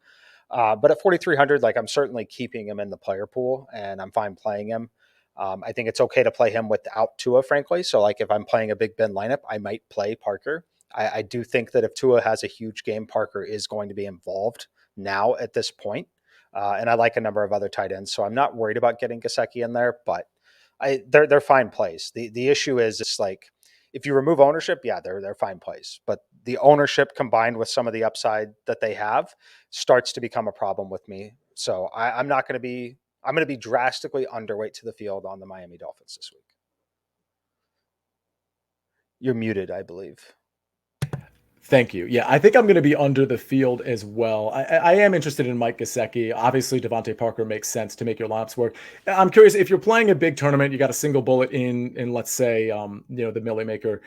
But at 4,300, like I'm certainly keeping him in the player pool and I'm fine playing him. I think it's okay to play him without Tua, frankly. So like if I'm playing a Big Ben lineup, I might play Parker. I do think that if Tua has a huge game, Parker is going to be involved now at this point. And I like a number of other tight ends. So I'm not worried about getting Gesicki in there, but they're fine plays. The issue is it's like if you remove ownership, yeah, they're fine plays. But the ownership combined with some of the upside that they have starts to become a problem with me. So I'm going to be drastically underweight to the field on the Miami Dolphins this week. You're muted, I believe. Thank you. Yeah, I think I'm going to be under the field as well. I am interested in Mike Gesicki. Obviously, Devontae Parker makes sense to make your lineups work. I'm curious if you're playing a big tournament, you got a single bullet in let's say, the Millie Maker.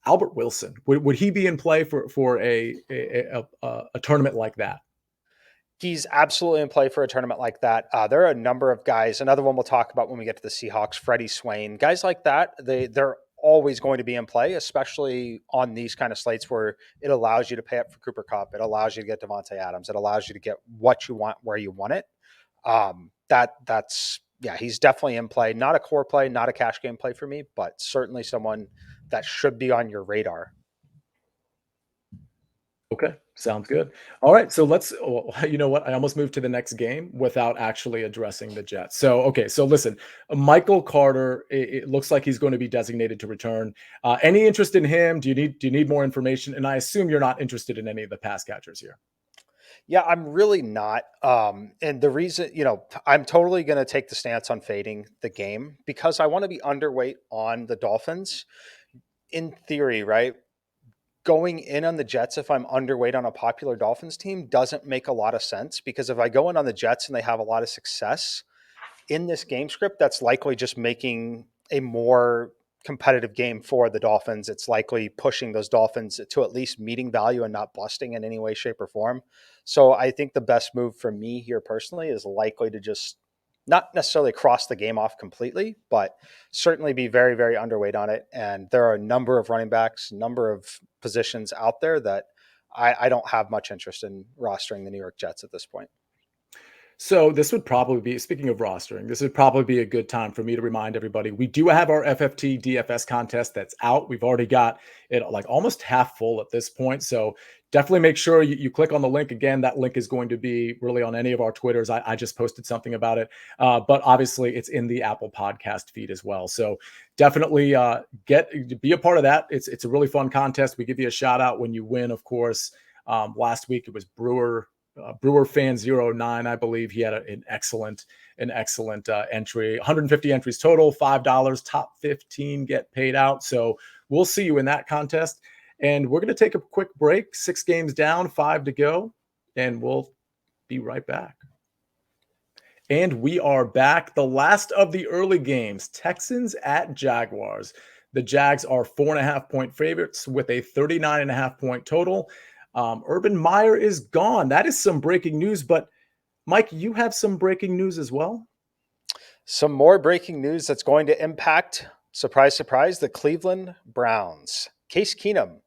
Albert Wilson, would he be in play for a tournament like that? He's absolutely in play for a tournament like that. There are a number of guys. Another one we'll talk about when we get to the Seahawks, Freddie Swain. Guys like that, they're always going to be in play, especially on these kind of slates where it allows you to pay up for Cooper Kupp. It allows you to get Devontae Adams. It allows you to get what you want where you want it. He's definitely in play. Not a core play, not a cash game play for me, but certainly someone that should be on your radar. Okay, sounds good. All right, so you know what? I almost moved to the next game without actually addressing the Jets. So listen, Michael Carter, it looks like he's going to be designated to return. Any interest in him? Do you need more information? And I assume you're not interested in any of the pass catchers here. Yeah, I'm really not. And the reason, I'm totally going to take the stance on fading the game because I want to be underweight on the Dolphins. In theory, right? Going in on the Jets, if I'm underweight on a popular Dolphins team, doesn't make a lot of sense because if I go in on the Jets and they have a lot of success in this game script, that's likely just making a more competitive game for the Dolphins. It's likely pushing those Dolphins to at least meeting value and not busting in any way, shape, or form. So I think the best move for me here personally is likely to just not necessarily cross the game off completely, but certainly be very, very underweight on it. And there are a number of running backs, number of positions out there that I don't have much interest in rostering the New York Jets at this point. So this would probably be, speaking of rostering, this would probably be a good time for me to remind everybody, we do have our FFT DFS contest that's out. We've already got it like almost half full at this point. So definitely make sure you click on the link. Again, that link is going to be really on any of our Twitters. I just posted something about it. But obviously it's in the Apple podcast feed as well. So definitely be a part of that. It's a really fun contest. We give you a shout out when you win, of course. Last week it was Brewer fan 09, I believe. He had an excellent entry. 150 entries total, $5. Top 15 get paid out. So we'll see you in that contest. And we're going to take a quick break. 6 games down, 5 to go, and we'll be right back. And we are back. The last of the early games, Texans at Jaguars. The Jags are 4.5-point favorites with a 39.5-point total. Urban Meyer is gone. That is some breaking news. But Mike, you have some breaking news as well. Some more breaking news that's going to impact, surprise, surprise, the Cleveland Browns. Case Keenum,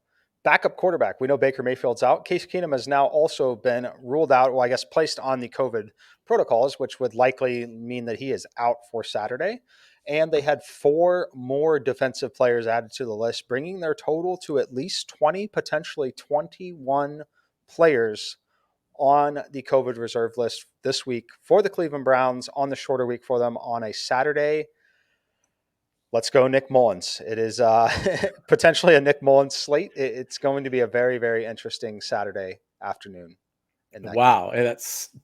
backup quarterback. We know Baker Mayfield's out. Case Keenum has now also been ruled out, well, I guess placed on the COVID protocols, which would likely mean that he is out for Saturday. And they had 4 more defensive players added to the list, bringing their total to at least 20, potentially 21 players on the COVID reserve list this week for the Cleveland Browns, on the shorter week for them on a Saturday. Let's go Nick Mullins. It is potentially a Nick Mullins slate. It's going to be a very, very interesting Saturday afternoon. Wow, and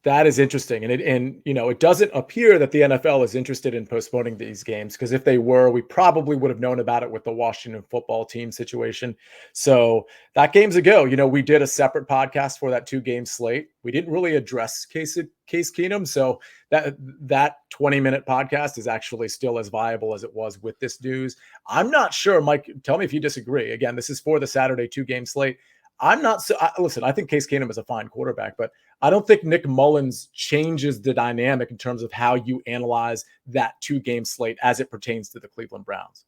that is interesting, and it doesn't appear that the NFL is interested in postponing these games, because if they were, we probably would have known about it with the Washington football team situation. So that game's a go. We did a separate podcast for that 2-game slate. We didn't really address Case Keenum, so that 20-minute podcast is actually still as viable as it was with this news. I'm not sure, Mike. Tell me if you disagree. Again, this is for the Saturday 2-game slate. I'm not so listen, I think Case Keenum is a fine quarterback, but I don't think Nick Mullins changes the dynamic in terms of how you analyze that 2-game slate as it pertains to the Cleveland Browns.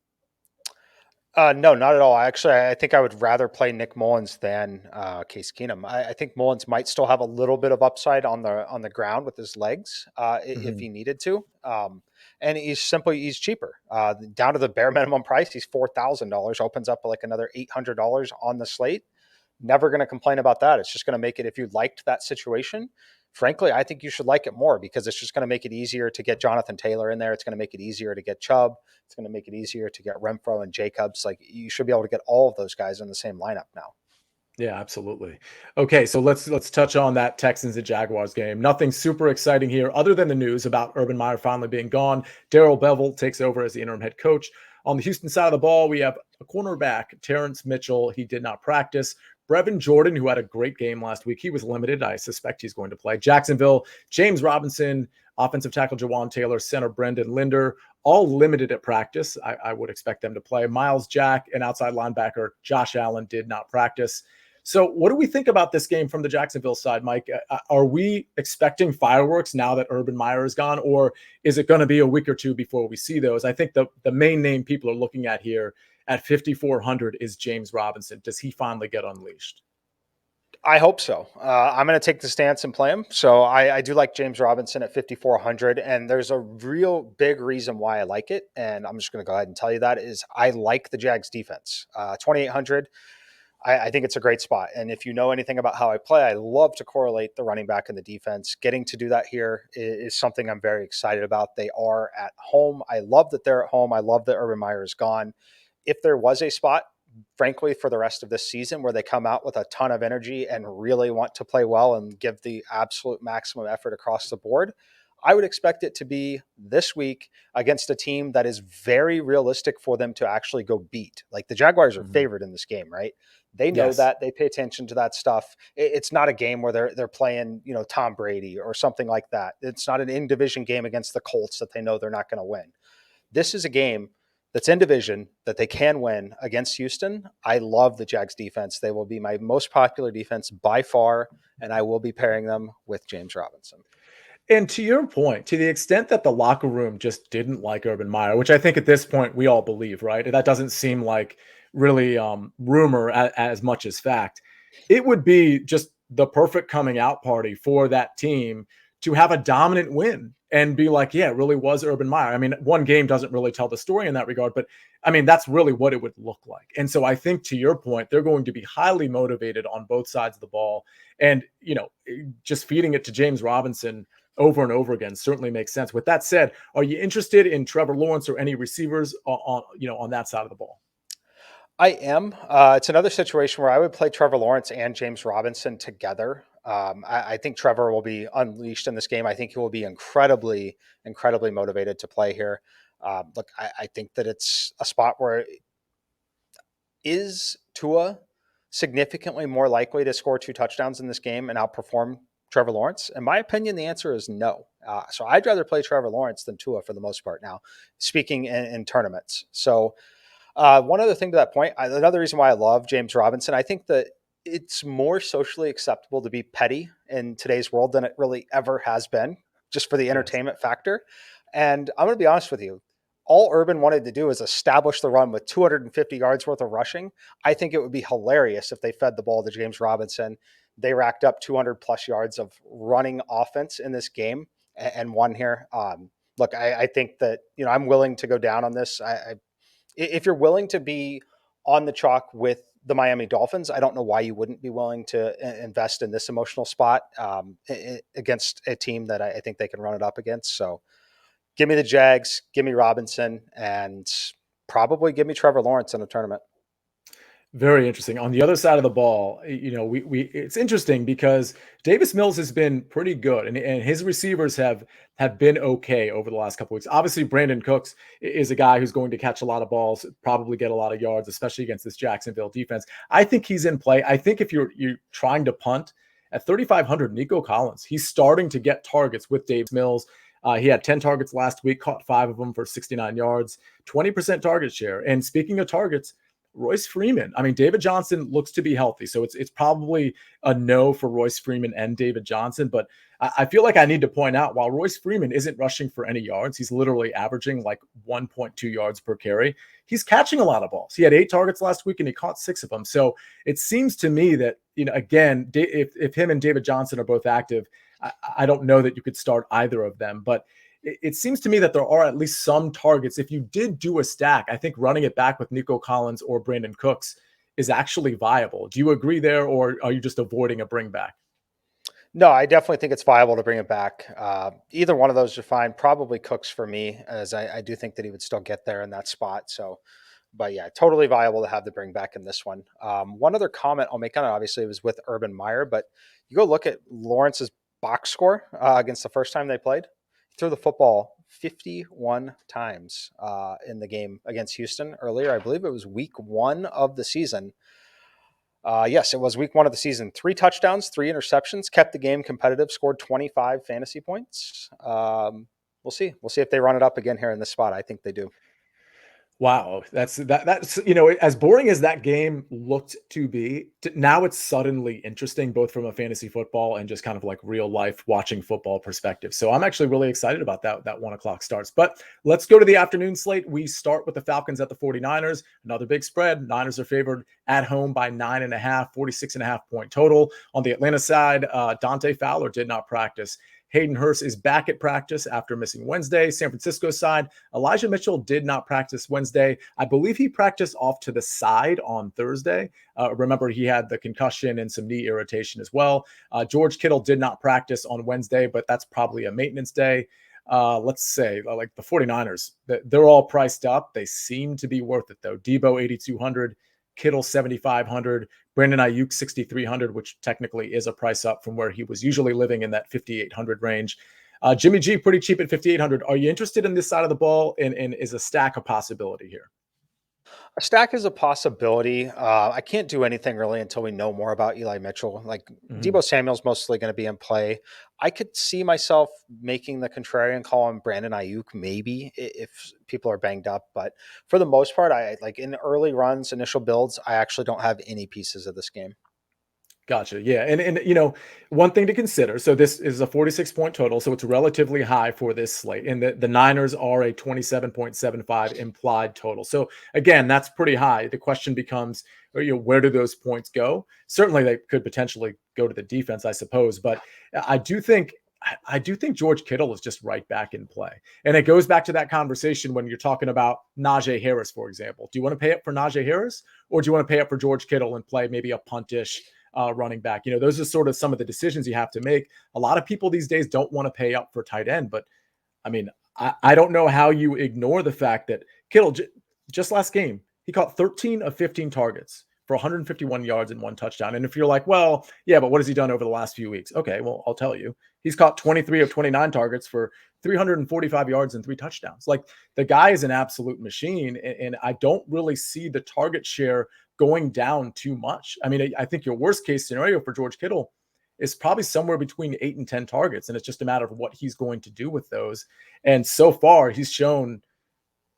No, not at all. I think I would rather play Nick Mullins than Case Keenum. I think Mullins might still have a little bit of upside on the ground with his legs if he needed to. And he's cheaper. Down to the bare minimum price, he's $4,000. Opens up like another $800 on the slate. Never going to complain about that. It's just going to make it, if you liked that situation, frankly, I think you should like it more, because it's just going to make it easier to get Jonathan Taylor in there. It's going to make it easier to get Chubb. It's going to make it easier to get Renfro and Jacobs. Like, you should be able to get all of those guys in the same lineup now. Yeah, absolutely. Okay, so let's touch on that Texans and Jaguars game. Nothing super exciting here other than the news about Urban Meyer finally being gone. Darrell Bevell takes over as the interim head coach. On the Houston side of the ball, we have a cornerback, Terrence Mitchell. He did not practice. Brevin Jordan, who had a great game last week, he was limited. I suspect he's going to play. Jacksonville, James Robinson, offensive tackle Jawan Taylor, center Brendan Linder, all limited at practice. I would expect them to play. Miles Jack and outside linebacker Josh Allen did not practice. So what do we think about this game from the Jacksonville side, Mike? Are we expecting fireworks now that Urban Meyer is gone, or is it going to be a week or two before we see those? I think the main name people are looking at here at 5,400 is James Robinson. Does he finally get unleashed? I hope so. I'm going to take the stance and play him. So I do like James Robinson at 5,400, and there's a real big reason why I like it. And I'm just going to go ahead and tell you that is I like the Jags defense. 2,800. I think it's a great spot. And if you know anything about how I play, I love to correlate the running back and the defense. Getting to do that here is something I'm very excited about. They are at home. I love that they're at home. I love that Urban Meyer is gone. If there was a spot, frankly, for the rest of this season where they come out with a ton of energy and really want to play well and give the absolute maximum effort across the board, I would expect it to be this week against a team that is very realistic for them to actually go beat. Like, the Jaguars are favored in this game, right? They know that. They pay attention to that stuff. It's not a game where they're playing, Tom Brady or something like that. It's not an in-division game against the Colts that they know they're not going to win. This is a game that's in division that they can win against Houston. I love the Jags defense. They will be my most popular defense by far, and I will be pairing them with James Robinson. And to your point, to the extent that the locker room just didn't like Urban Meyer, which I think at this point we all believe, right? That doesn't seem like really rumor as much as fact. It would be just the perfect coming out party for that team to have a dominant win and be like, yeah, it really was Urban Meyer. I mean, one game doesn't really tell the story in that regard, but I mean, that's really what it would look like. And so I think, to your point, they're going to be highly motivated on both sides of the ball. And, just feeding it to James Robinson over and over again certainly makes sense. With that said, are you interested in Trevor Lawrence or any receivers on that side of the ball? I am. It's another situation where I would play Trevor Lawrence and James Robinson together. I think Trevor will be unleashed in this game. I think he will be incredibly, incredibly motivated to play here. Look, I think that it's a spot where is Tua significantly more likely to score 2 touchdowns in this game and outperform Trevor Lawrence? In my opinion, the answer is no. So I'd rather play Trevor Lawrence than Tua for the most part now, speaking in tournaments. So one other thing to that point, another reason why I love James Robinson, I think that it's more socially acceptable to be petty in today's world than it really ever has been, just for the entertainment factor. And I'm going to be honest with you. All Urban wanted to do is establish the run with 250 yards worth of rushing. I think it would be hilarious if they fed the ball to James Robinson. They racked up 200 plus yards of running offense in this game and won here. Look, I think that, I'm willing to go down on this. If you're willing to be on the chalk with the Miami Dolphins, I don't know why you wouldn't be willing to invest in this emotional spot against a team that I think they can run it up against. So give me the Jags, give me Robinson, and probably give me Trevor Lawrence in a tournament. Very interesting. On the other side of the ball, it's interesting because Davis Mills has been pretty good, and his receivers have been okay over the last couple of weeks. Obviously, Brandon Cooks is a guy who's going to catch a lot of balls, probably get a lot of yards, especially against this Jacksonville defense. I think he's in play. I think if you're trying to punt at 3,500, Nico Collins, he's starting to get targets with Davis Mills. He had 10 targets last week, caught 5 of them for 69 yards, 20% target share. And speaking of targets, Royce Freeman. I mean, David Johnson looks to be healthy, so it's probably a no for Royce Freeman and David Johnson. But I feel like I need to point out, while Royce Freeman isn't rushing for any yards, he's literally averaging like 1.2 yards per carry. He's catching a lot of balls. He had 8 targets last week and he caught 6 of them. So it seems to me that, again, if him and David Johnson are both active, I don't know that you could start either of them, but it seems to me that there are at least some targets. If you did do a stack, I think running it back with Nico Collins or Brandon Cooks is actually viable. Do you agree there, or are you just avoiding a bring back? No, I definitely think it's viable to bring it back. Either one of those are fine. Probably Cooks for me, as I do think that he would still get there in that spot. So, but yeah, totally viable to have the bring back in this one. One other comment I'll make on it, obviously, it was with Urban Meyer, but you go look at Lawrence's box score against the first time they played. He threw the football 51 times in the game against Houston earlier. I believe it was week 1 of the season. Yes, it was week 1 of the season. 3 touchdowns, 3 interceptions, kept the game competitive, scored 25 fantasy points. We'll see. We'll see if they run it up again here in this spot. I think they do. Wow, that's as boring as that game looked to be, now it's suddenly interesting, both from a fantasy football and just kind of like real life watching football perspective. So I'm actually really excited about that 1:00 starts. But let's go to the afternoon slate. We start with the Falcons at the 49ers. Another big spread. Niners are favored at home by 9.5, 46.5 point total. On the Atlanta side, Dante Fowler did not practice. Hayden Hurst is back at practice after missing Wednesday. San Francisco side, Elijah Mitchell did not practice Wednesday. I believe he practiced off to the side on Thursday. Remember, he had the concussion and some knee irritation as well. George Kittle did not practice on Wednesday, but that's probably a maintenance day. Let's say, like the 49ers, they're all priced up. They seem to be worth it, though. Debo, 8,200. Kittle 7,500, Brandon Ayuk 6,300, which technically is a price up from where he was usually living in that 5,800 range. Jimmy G pretty cheap at 5,800. Are you interested in this side of the ball, and is a stack a possibility here? A stack is a possibility. I can't do anything really until we know more about Eli Mitchell. Like Debo Samuel's mostly going to be in play. I could see myself making the contrarian call on Brandon Ayuk, maybe if people are banged up. But for the most part, I like in early runs, initial builds, I actually don't have any pieces of this game. Gotcha. Yeah. And one thing to consider. So this is a 46 point total. So it's relatively high for this slate. And the Niners are a 27.75 implied total. So again, that's pretty high. The question becomes, where do those points go? Certainly they could potentially go to the defense, I suppose. But I do think I do think George Kittle is just right back in play. And it goes back to that conversation when you're talking about Najee Harris, for example. Do you want to pay up for Najee Harris, or do you want to pay up for George Kittle and play maybe a puntish running back? Those are sort of some of the decisions you have to make. A lot of people these days don't want to pay up for tight end, but I mean, I don't know how you ignore the fact that Kittle, just last game, he caught 13 of 15 targets for 151 yards and 1 touchdown. And if you're like, well, yeah, but what has he done over the last few weeks? Okay, well, I'll tell you. He's caught 23 of 29 targets for 345 yards and 3 touchdowns. Like, the guy is an absolute machine, and I don't really see the target share going down too much. I mean, I think your worst case scenario for George Kittle is probably somewhere between 8 and 10 targets, and it's just a matter of what he's going to do with those. And so far, he's shown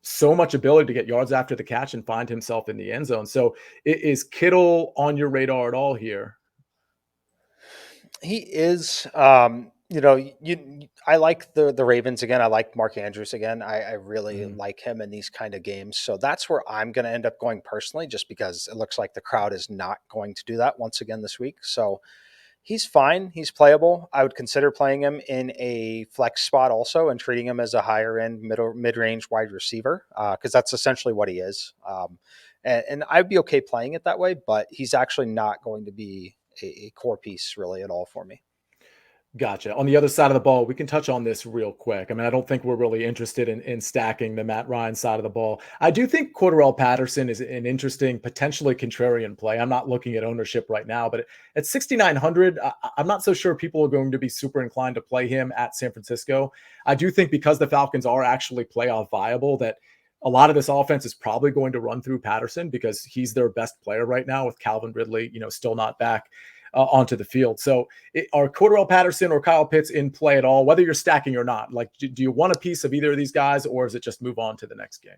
so much ability to get yards after the catch and find himself in the end zone. So is Kittle on your radar at all here? He is. I like the Ravens again. I like Mark Andrews again. I really like him in these kind of games. So that's where I'm going to end up going personally, just because it looks like the crowd is not going to do that once again this week. So he's fine. He's playable. I would consider playing him in a flex spot also and treating him as a higher end mid-range wide receiver, because that's essentially what he is. And I'd be okay playing it that way, but he's actually not going to be a core piece really at all for me. Gotcha. On the other side of the ball, we can touch on this real quick. I mean, I don't think we're really interested in stacking the Matt Ryan side of the ball. I do think Cordarrelle Patterson is an interesting, potentially contrarian play. I'm not looking at ownership right now, but at 6,900, I'm not so sure people are going to be super inclined to play him at San Francisco. I do think because the Falcons are actually playoff viable, that a lot of this offense is probably going to run through Patterson because he's their best player right now, with Calvin Ridley, still not back onto the field. So are Cordarrelle Patterson or Kyle Pitts in play at all, whether you're stacking or not? Like, do you want a piece of either of these guys, or is it just move on to the next game?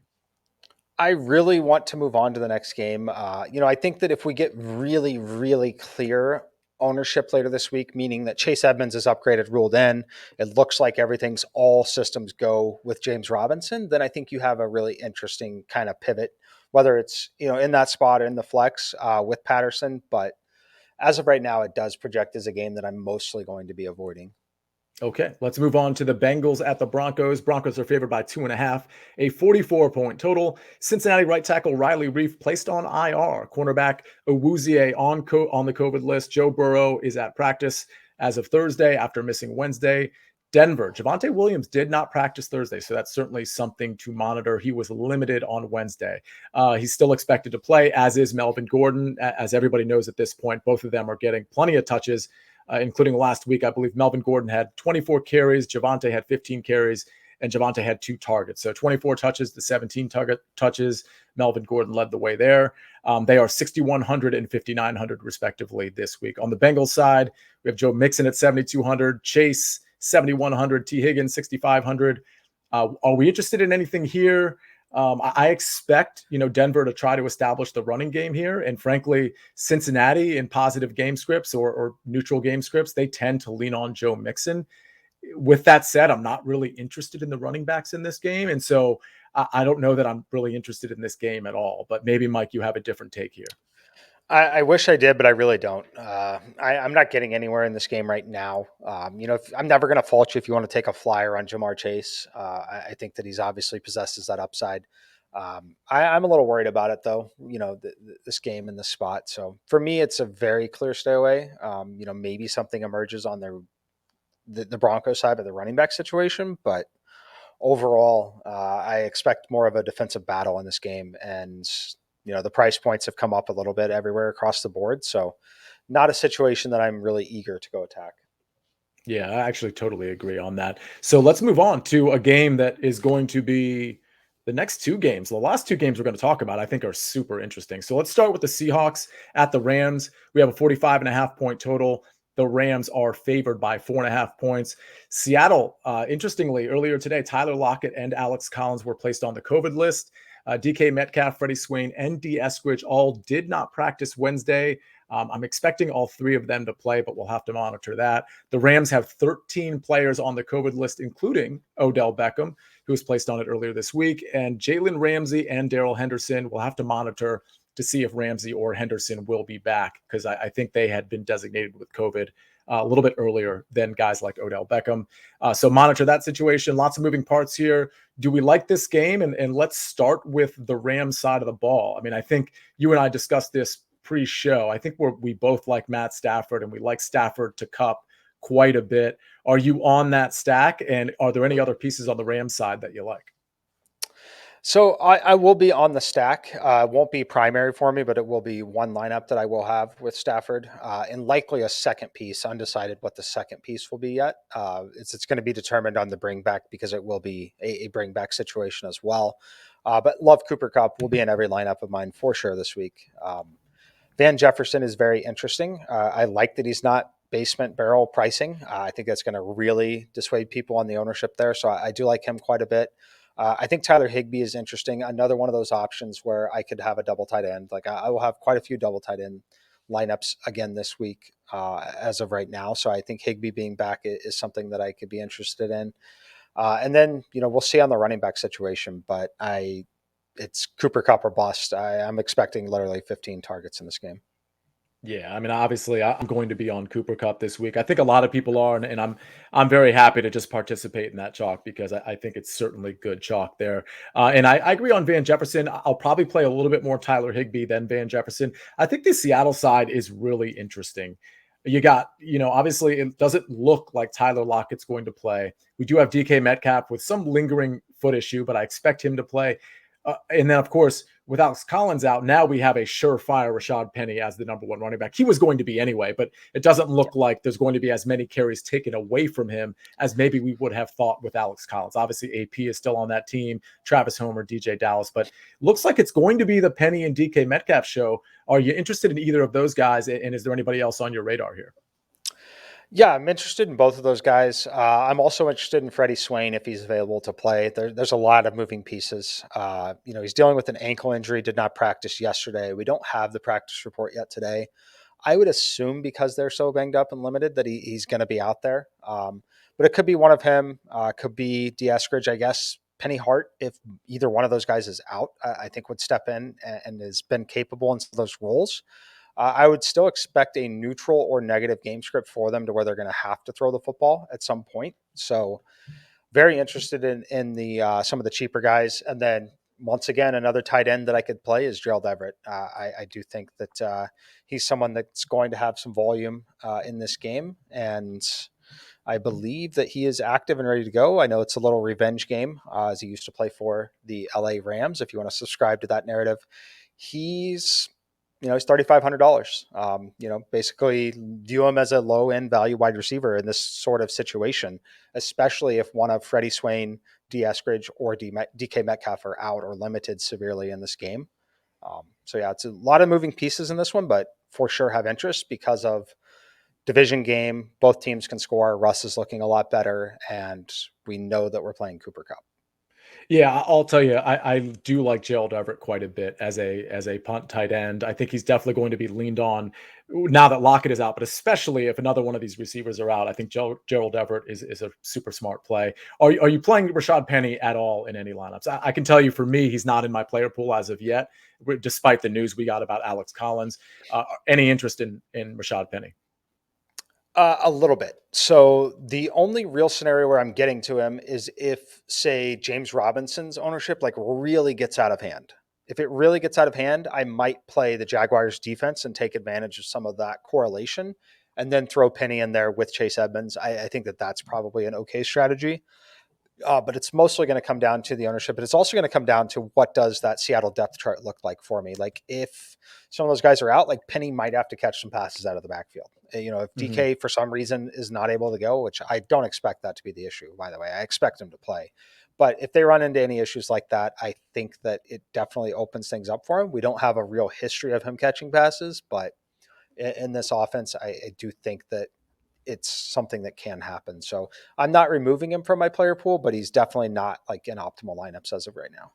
I really want to move on to the next game. I think that if we get really, really clear ownership later this week, meaning that Chase Edmonds is upgraded, ruled in, it looks like everything's all systems go with James Robinson, then I think you have a really interesting kind of pivot, whether it's, in that spot or in the flex with Patterson. But as of right now, it does project as a game that I'm mostly going to be avoiding. Okay, let's move on to the Bengals at the Broncos. Broncos are favored by 2.5, a 44-point total. Cincinnati right tackle Riley Reif placed on IR. Cornerback Awuzie on the COVID list. Joe Burrow is at practice as of Thursday after missing Wednesday. Denver, Javonte Williams did not practice Thursday, so that's certainly something to monitor. He was limited on Wednesday. He's still expected to play, as is Melvin Gordon. As everybody knows at this point, both of them are getting plenty of touches, including last week. I believe Melvin Gordon had 24 carries, Javonte had 15 carries, and Javonte had 2 targets. So 24 touches to 17 touches. Melvin Gordon led the way there. They are 6,100 and 5,900 respectively this week. On the Bengals side, we have Joe Mixon at 7,200, Chase 7,100, T. Higgins 6,500. Are we interested in anything here? I expect, Denver to try to establish the running game here. And frankly, Cincinnati in positive game scripts or neutral game scripts, they tend to lean on Joe Mixon. With that said, I'm not really interested in the running backs in this game. And so I don't know that I'm really interested in this game at all. But maybe, Mike, you have a different take here. I wish I did, but I really don't. I'm not getting anywhere in this game right now. I'm never going to fault you if you want to take a flyer on Jamar Chase. I think that he's obviously possesses that upside. I'm a little worried about it, though, this game and this spot. So for me, it's a very clear stay away. Maybe something emerges on the Broncos side of the running back situation, but overall, I expect more of a defensive battle in this game. And the price points have come up a little bit everywhere across the board. So not a situation that I'm really eager to go attack. Yeah, I actually totally agree on that. So let's move on to a game that is going to be the next 2 games. The last 2 games we're going to talk about, I think, are super interesting. So let's start with the Seahawks at the Rams. We have a 45.5-point total. The Rams are favored by 4.5 points. Seattle, interestingly, earlier today, Tyler Lockett and Alex Collins were placed on the COVID list. DK Metcalf, Freddie Swain, and D. Eskridge all did not practice Wednesday. I'm expecting all 3 of them to play, but we'll have to monitor that. The Rams have 13 players on the COVID list, including Odell Beckham, who was placed on it earlier this week, and Jalen Ramsey and Darrell Henderson. We'll have to monitor to see if Ramsey or Henderson will be back, because I think they had been designated with COVID a little bit earlier than guys like Odell Beckham. So monitor that situation. Lots of moving parts here. Do we like this game? And let's start with the Rams side of the ball. I mean, I think you and I discussed this pre-show. I think we both like Matt Stafford, and we like Stafford to KUPP quite a bit. Are you on that stack? And are there any other pieces on the Rams side that you like? So I will be on the stack. It won't be primary for me, but it will be one lineup that I will have with Stafford, and likely a second piece. Undecided what the second piece will be yet. It's going to be determined on the bring back, because it will be a bring back situation as well. But love Cooper KUPP will be in every lineup of mine for sure this week. Van Jefferson is very interesting. I like that he's not basement barrel pricing. I think that's going to really dissuade people on the ownership there. So I do like him quite a bit. I think Tyler Higbee is interesting. Another one of those options where I could have a double tight end. Like I will have quite a few double tight end lineups again this week as of right now. So I think Higbee being back is something that I could be interested in. And then, we'll see on the running back situation, but it's Cooper KUPP or bust. I'm expecting literally 15 targets in this game. Yeah, I mean, obviously, I'm going to be on Cooper KUPP this week. I think a lot of people are, and I'm very happy to just participate in that chalk, because I think it's certainly good chalk there. And I agree on Van Jefferson. I'll probably play a little bit more Tyler Higbee than Van Jefferson. I think the Seattle side is really interesting. You got, obviously, it doesn't look like Tyler Lockett's going to play. We do have DK Metcalf with some lingering foot issue, but I expect him to play. And then, of course, with Alex Collins out, now we have a surefire Rashad Penny as the number one running back. He was going to be anyway, but it doesn't look like there's going to be as many carries taken away from him as maybe we would have thought with Alex Collins. Obviously, AP is still on that team, Travis Homer, DJ Dallas, but looks like it's going to be the Penny and DK Metcalf show. Are you interested in either of those guys? And is there anybody else on your radar here? Yeah, I'm interested in both of those guys. I'm also interested in Freddie Swain if he's available to play. There's a lot of moving pieces. He's dealing with an ankle injury, did not practice yesterday. We don't have the practice report yet today. I would assume, because they're so banged up and limited, that he's going to be out there. But it could be one of him, could be D. Eskridge, I guess. Penny Hart, if either one of those guys is out, I think would step in and has been capable in some of those roles. I would still expect a neutral or negative game script for them, to where they're going to have to throw the football at some point. So very interested in the some of the cheaper guys. And then once again, another tight end that I could play is Gerald Everett. I do think that he's someone that's going to have some volume in this game. And I believe that he is active and ready to go. I know it's a little revenge game, as he used to play for the LA Rams. If you want to subscribe to that narrative, he's $3,500. Basically view him as a low end value wide receiver in this sort of situation, especially if one of Freddie Swain, D. Eskridge, or DK Metcalf are out or limited severely in this game. It's a lot of moving pieces in this one, but for sure have interest because of division game. Both teams can score. Russ is looking a lot better, and we know that we're playing Cooper KUPP. Yeah, I'll tell you, I do like Gerald Everett quite a bit as a punt tight end. I think he's definitely going to be leaned on now that Lockett is out, but especially if another one of these receivers are out. I think Gerald Everett is a super smart play. Are you playing Rashad Penny at all in any lineups? I can tell you, for me, he's not in my player pool as of yet, despite the news we got about Alex Collins. Any interest in Rashad Penny? A little bit. So the only real scenario where I'm getting to him is if, say, James Robinson's ownership really gets out of hand. If it really gets out of hand, I might play the Jaguars defense and take advantage of some of that correlation, and then throw Penny in there with Chase Edmonds. I think that that's probably an okay strategy. But it's mostly going to come down to the ownership, but it's also going to come down to what does that Seattle depth chart look like for me. Like if some of those guys are out, like Penny might have to catch some passes out of the backfield. If DK for some reason is not able to go, which I don't expect that to be the issue, by the way, I expect him to play. But if they run into any issues like that, I think that it definitely opens things up for him. We don't have a real history of him catching passes, but in this offense, I do think that it's something that can happen. So I'm not removing him from my player pool, but he's definitely not in optimal lineups as of right now.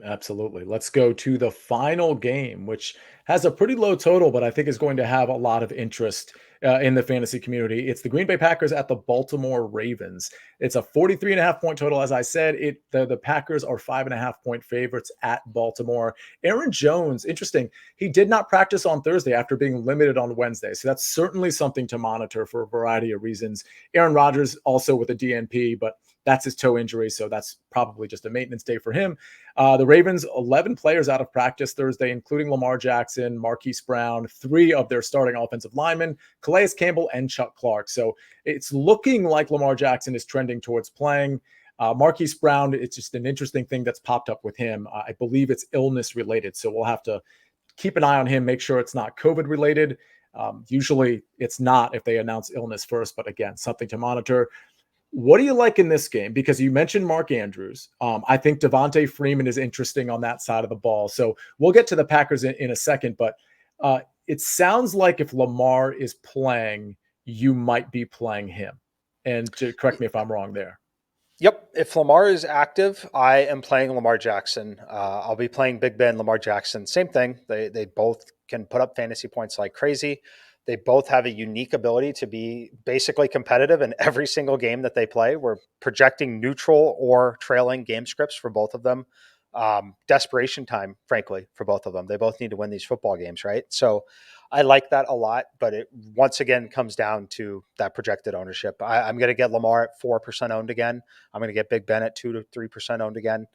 Absolutely. Let's go to the final game, which has a pretty low total, but I think is going to have a lot of interest in the fantasy community. It's the Green Bay Packers at the Baltimore Ravens. It's a 43.5 point total. As I said, the Packers are 5.5 point favorites at Baltimore. Aaron Jones, interesting. He did not practice on Thursday after being limited on Wednesday. So that's certainly something to monitor for a variety of reasons. Aaron Rodgers also with a DNP, but that's his toe injury. So that's probably just a maintenance day for him. The Ravens, 11 players out of practice Thursday, including Lamar Jackson, Marquise Brown, 3 of their starting offensive linemen, Calais Campbell, and Chuck Clark. So it's looking like Lamar Jackson is trending towards playing. Marquise Brown, it's just an interesting thing that's popped up with him. I believe it's illness related. So we'll have to keep an eye on him, make sure it's not COVID related. Usually it's not if they announce illness first, but again, something to monitor. What do you like in this game? Because you mentioned Mark Andrews. I think Devontae Freeman is interesting on that side of the ball. So we'll get to the Packers in a second, but it sounds like if Lamar is playing, you might be playing him. And to correct me if I'm wrong there. Yep. If Lamar is active, I am playing Lamar Jackson. I'll be playing Big Ben, Lamar Jackson. Same thing. They both can put up fantasy points like crazy. They both have a unique ability to be basically competitive in every single game that they play. We're projecting neutral or trailing game scripts for both of them. Desperation time, frankly, for both of them. They both need to win these football games, right? So I like that a lot, but it once again comes down to that projected ownership. I'm going to get Lamar at 4% owned again. I'm going to get Big Ben at 2 to 3% owned again.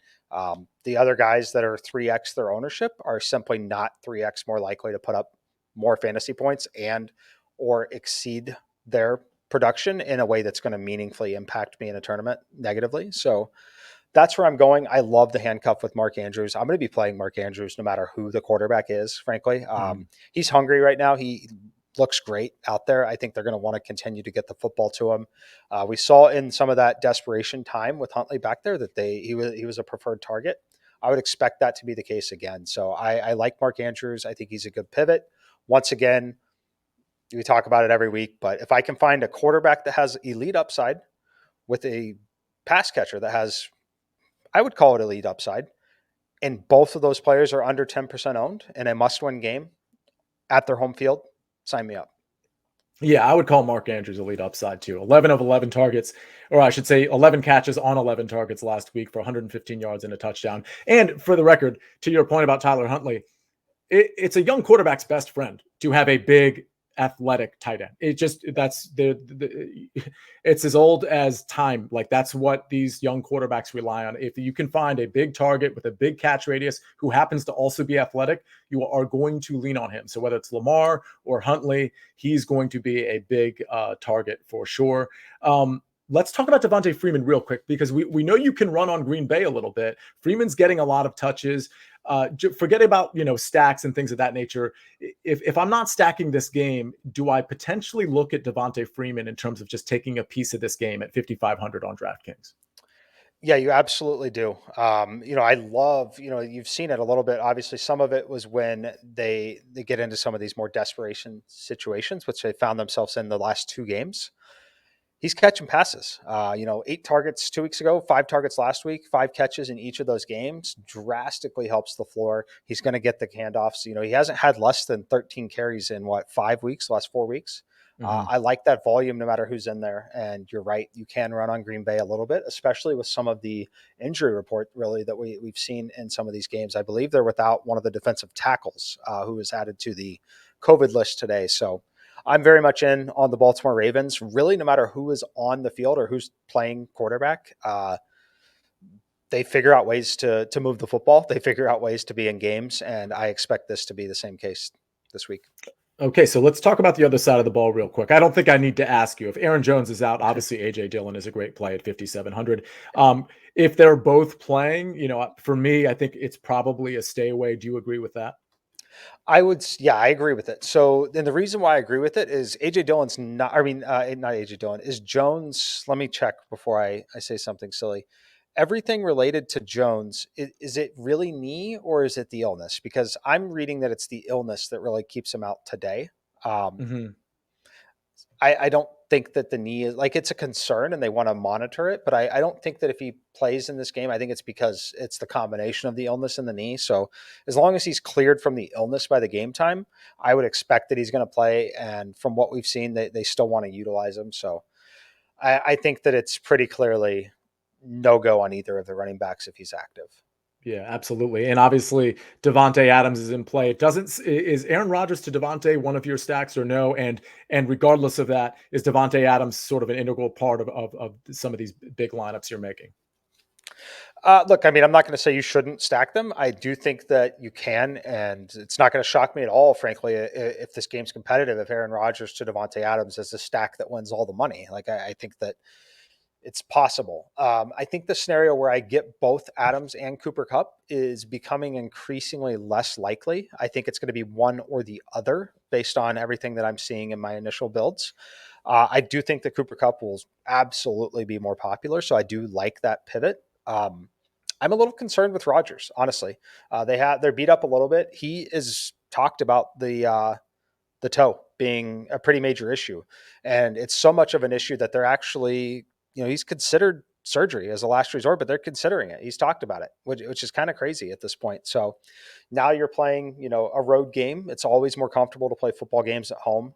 The other guys that are 3x their ownership are simply not 3x more likely to put up more fantasy points and or exceed their production in a way that's going to meaningfully impact me in a tournament negatively. So that's where I'm going. I love the handcuff with Mark Andrews. I'm going to be playing Mark Andrews no matter who the quarterback is, frankly. He's hungry right now. He looks great out there. I think they're going to want to continue to get the football to him. We saw in some of that desperation time with Huntley back there that he was a preferred target. I would expect that to be the case again. So I like Mark Andrews. I think he's a good pivot. Once again, we talk about it every week, but if I can find a quarterback that has elite upside with a pass catcher that has, I would call it elite upside, and both of those players are under 10% owned in a must-win game at their home field, sign me up. Yeah, I would call Mark Andrews elite upside too. 11 of 11 targets, or I should say 11 catches on 11 targets last week for 115 yards and a touchdown. And for the record, to your point about Tyler Huntley, it's a young quarterback's best friend to have a big athletic tight end. It just that's it's as old as time. Like that's what these young quarterbacks rely on. If you can find a big target with a big catch radius who happens to also be athletic, you are going to lean on him. So whether it's Lamar or Huntley, he's going to be a big target for sure. Let's talk about Devontae Freeman real quick because we know you can run on Green Bay a little bit. Freeman's getting a lot of touches. Forget about stacks and things of that nature. If I'm not stacking this game, do I potentially look at Devontae Freeman in terms of just taking a piece of this game at 5,500 on DraftKings? Yeah, you absolutely do. I love, you've seen it a little bit. Obviously, some of it was when they get into some of these more desperation situations, which they found themselves in the last 2 games. He's catching passes. 8 targets 2 weeks ago, 5 targets last week, 5 catches in each of those games drastically helps the floor. He's going to get the handoffs. He hasn't had less than 13 carries in 5 weeks, last 4 weeks. I like that volume no matter who's in there. And you're right, you can run on Green Bay a little bit, especially with some of the injury report really that we've seen in some of these games. I believe they're without one of the defensive tackles who was added to the COVID list today. So I'm very much in on the Baltimore Ravens. Really, no matter who is on the field or who's playing quarterback, they figure out ways to move the football. They figure out ways to be in games, and I expect this to be the same case this week. Okay, so let's talk about the other side of the ball real quick. I don't think I need to ask you. If Aaron Jones is out, obviously A.J. Dillon is a great play at 5,700. If they're both playing, for me, I think it's probably a stay away. Do you agree with that? I agree with it. So then the reason why I agree with it is AJ Dillon's not AJ Dillon, is Jones. Let me check before I say something silly. Everything related to Jones, is it really knee or is it the illness? Because I'm reading that it's the illness that really keeps him out today. Mm-hmm. I don't think that the knee is like, it's a concern and they want to monitor it, but I don't think that if he plays in this game, I think it's because it's the combination of the illness and the knee. So as long as he's cleared from the illness by the game time, I would expect that he's going to play. And from what we've seen, they still want to utilize him. So I think that it's pretty clearly no go on either of the running backs if he's active. Yeah, absolutely. And obviously Devontae Adams is in play. Is Aaron Rodgers to Devontae one of your stacks or no? And regardless of that, is Devontae Adams sort of an integral part of some of these big lineups you're making? Look, I mean, I'm not going to say you shouldn't stack them. I do think that you can, and it's not going to shock me at all, frankly, if this game's competitive, if Aaron Rodgers to Devontae Adams is a stack that wins all the money. Like, I think that it's possible. I think the scenario where I get both Adams and Cooper Kupp is becoming increasingly less likely. I think it's going to be one or the other based on everything that I'm seeing in my initial builds. I do think that Cooper Kupp will absolutely be more popular, so I do like that pivot. I'm a little concerned with Rodgers, honestly. They're beat up a little bit. He is talked about the toe being a pretty major issue, and it's so much of an issue that they're actually, he's considered surgery as a last resort, but they're considering it. He's talked about it, which is kind of crazy at this point. So now you're playing, a road game. It's always more comfortable to play football games at home.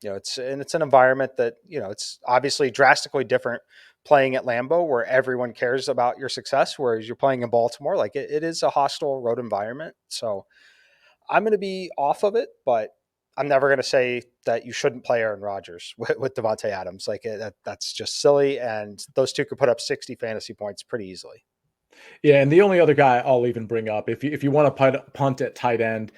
It's an environment that, it's obviously drastically different playing at Lambeau where everyone cares about your success, whereas you're playing in Baltimore. Like it is a hostile road environment. So I'm going to be off of it, but I'm never going to say that you shouldn't play Aaron Rodgers with Devontae Adams. Like that's just silly. And those two could put up 60 fantasy points pretty easily. Yeah, and the only other guy I'll even bring up, if you want to punt at tight end,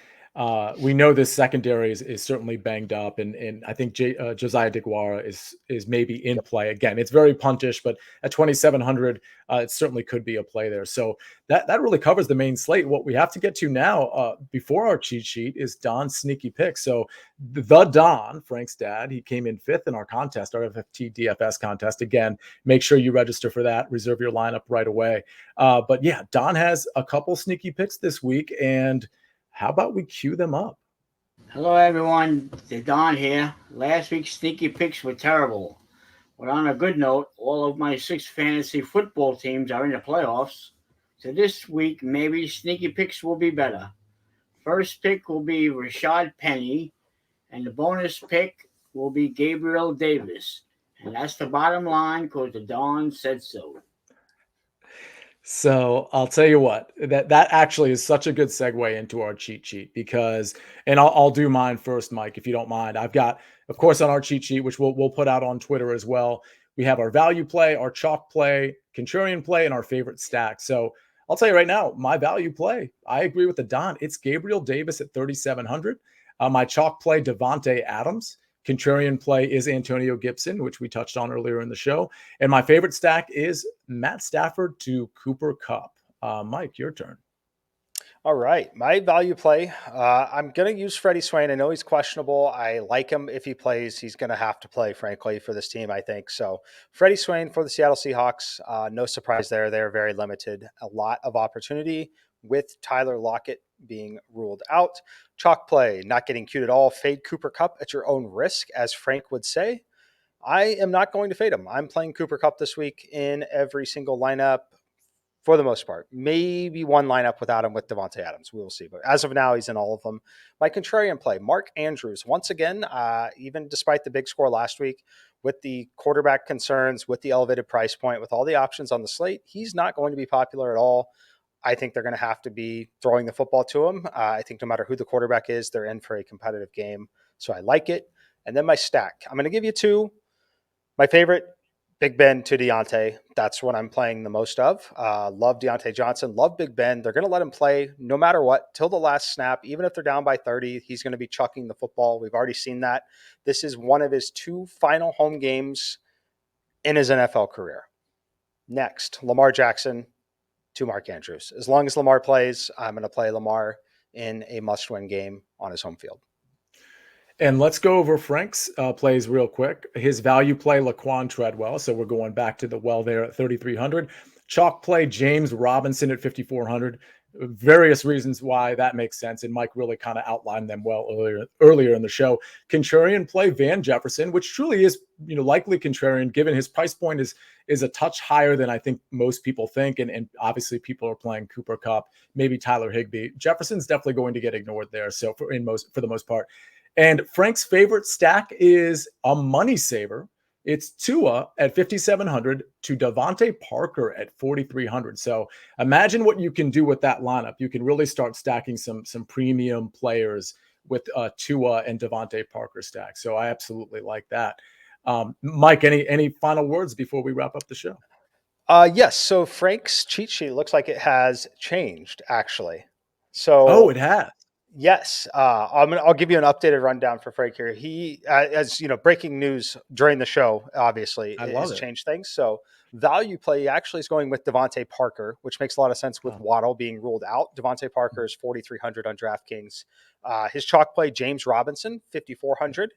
we know this secondary is certainly banged up, and I think Josiah DeGuara is maybe in play again. It's very puntish, but at 2,700, it certainly could be a play there. So that really covers the main slate. What we have to get to now, before our cheat sheet, is Don's sneaky pick. So the Don, Frank's dad, he came in 5th in our contest, our FFT DFS contest. Again, make sure you register for that. Reserve your lineup right away. But yeah, Don has a couple sneaky picks this week, and how about we cue them up? Hello, everyone. The Don here. Last week's sneaky picks were terrible. But on a good note, all of my 6 fantasy football teams are in the playoffs. So this week, maybe sneaky picks will be better. First pick will be Rashad Penny, and the bonus pick will be Gabriel Davis. And that's the bottom line because the Don said so. So I'll tell you what, that actually is such a good segue into our cheat sheet because, and I'll do mine first, Mike, if you don't mind. I've got, of course, on our cheat sheet, which we'll put out on Twitter as well. We have our value play, our chalk play, contrarian play, and our favorite stack. So I'll tell you right now, my value play, I agree with the Don. It's Gabriel Davis at 3,700. My chalk play, Devontae Adams. Contrarian play is Antonio Gibson, which we touched on earlier in the show. And my favorite stack is Matt Stafford to Cooper Kupp. Mike, your turn. All right. My value play, I'm going to use Freddie Swain. I know he's questionable. I like him. If he plays, he's going to have to play, frankly, for this team, I think. So Freddie Swain for the Seattle Seahawks, no surprise there. They're very limited. A lot of opportunity with Tyler Lockett being ruled out. Chalk play, not getting cute at all. Fade Cooper Kupp at your own risk, as Frank would say. I am not going to fade him. I'm playing Cooper Kupp this week in every single lineup for the most part. Maybe one lineup without him with Devontae Adams. We will see. But as of now, he's in all of them. My contrarian play, Mark Andrews. Once again, even despite the big score last week, with the quarterback concerns, with the elevated price point, with all the options on the slate, he's not going to be popular at all. I think they're going to have to be throwing the football to him. I think no matter who the quarterback is, they're in for a competitive game. So I like it. And then my stack. I'm going to give you 2. My favorite, Big Ben to Deontay. That's what I'm playing the most of. Love Deontay Johnson. Love Big Ben. They're going to let him play no matter what till the last snap. Even if they're down by 30, he's going to be chucking the football. We've already seen that. This is one of his 2 final home games in his NFL career. Next, Lamar Jackson to Mark Andrews. As long as Lamar plays, I'm going to play Lamar in a must-win game on his home field. And let's go over Frank's plays real quick. His value play, Laquan Treadwell. So we're going back to the well there at 3,300. Chalk play, James Robinson at 5,400. various reasons why that makes sense. And Mike really kind of outlined them well earlier in the show. Contrarian play Van Jefferson, which truly is, likely contrarian given his price point is a touch higher than I think most people think. And obviously people are playing Cooper Kupp, maybe Tyler Higbee. Jefferson's definitely going to get ignored there. So for the most part. And Frank's favorite stack is a money saver. It's Tua at 5,700 to Devontae Parker at 4,300. So imagine what you can do with that lineup. You can really start stacking some premium players with Tua and Devontae Parker stack. So I absolutely like that. Mike, any final words before we wrap up the show? Yes. So Frank's cheat sheet looks like it has changed, actually. So it has. Yes, I'll give you an updated rundown for Frank here. He, as you know, breaking news during the show, obviously, has changed things. So value play actually is going with Devontae Parker, which makes a lot of sense with Waddle being ruled out. Devontae Parker is 4,300 on DraftKings. His chalk play, James Robinson, 5,400.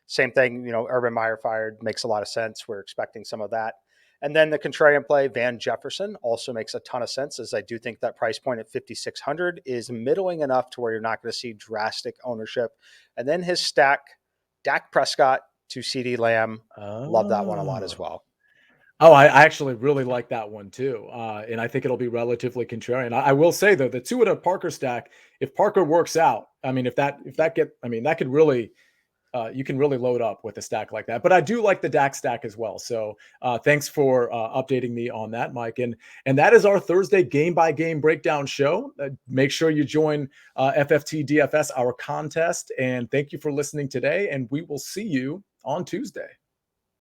Same thing, Urban Meyer fired, makes a lot of sense. We're expecting some of that. And then the contrarian play, Van Jefferson, also makes a ton of sense, as I do think that price point at 5,600 is middling enough to where you're not going to see drastic ownership. And then his stack, Dak Prescott to CeeDee Lamb. Love that one a lot as well. Oh, I actually really like that one too. And I think it'll be relatively contrarian. I will say though, the Tua to Parker stack, if Parker works out, that could really, you can really load up with a stack like that. But I do like the Dak stack as well. So thanks for updating me on that, Mike. And that is our Thursday game by game breakdown show. Make sure you join FFT DFS, our contest. And thank you for listening today. And we will see you on Tuesday.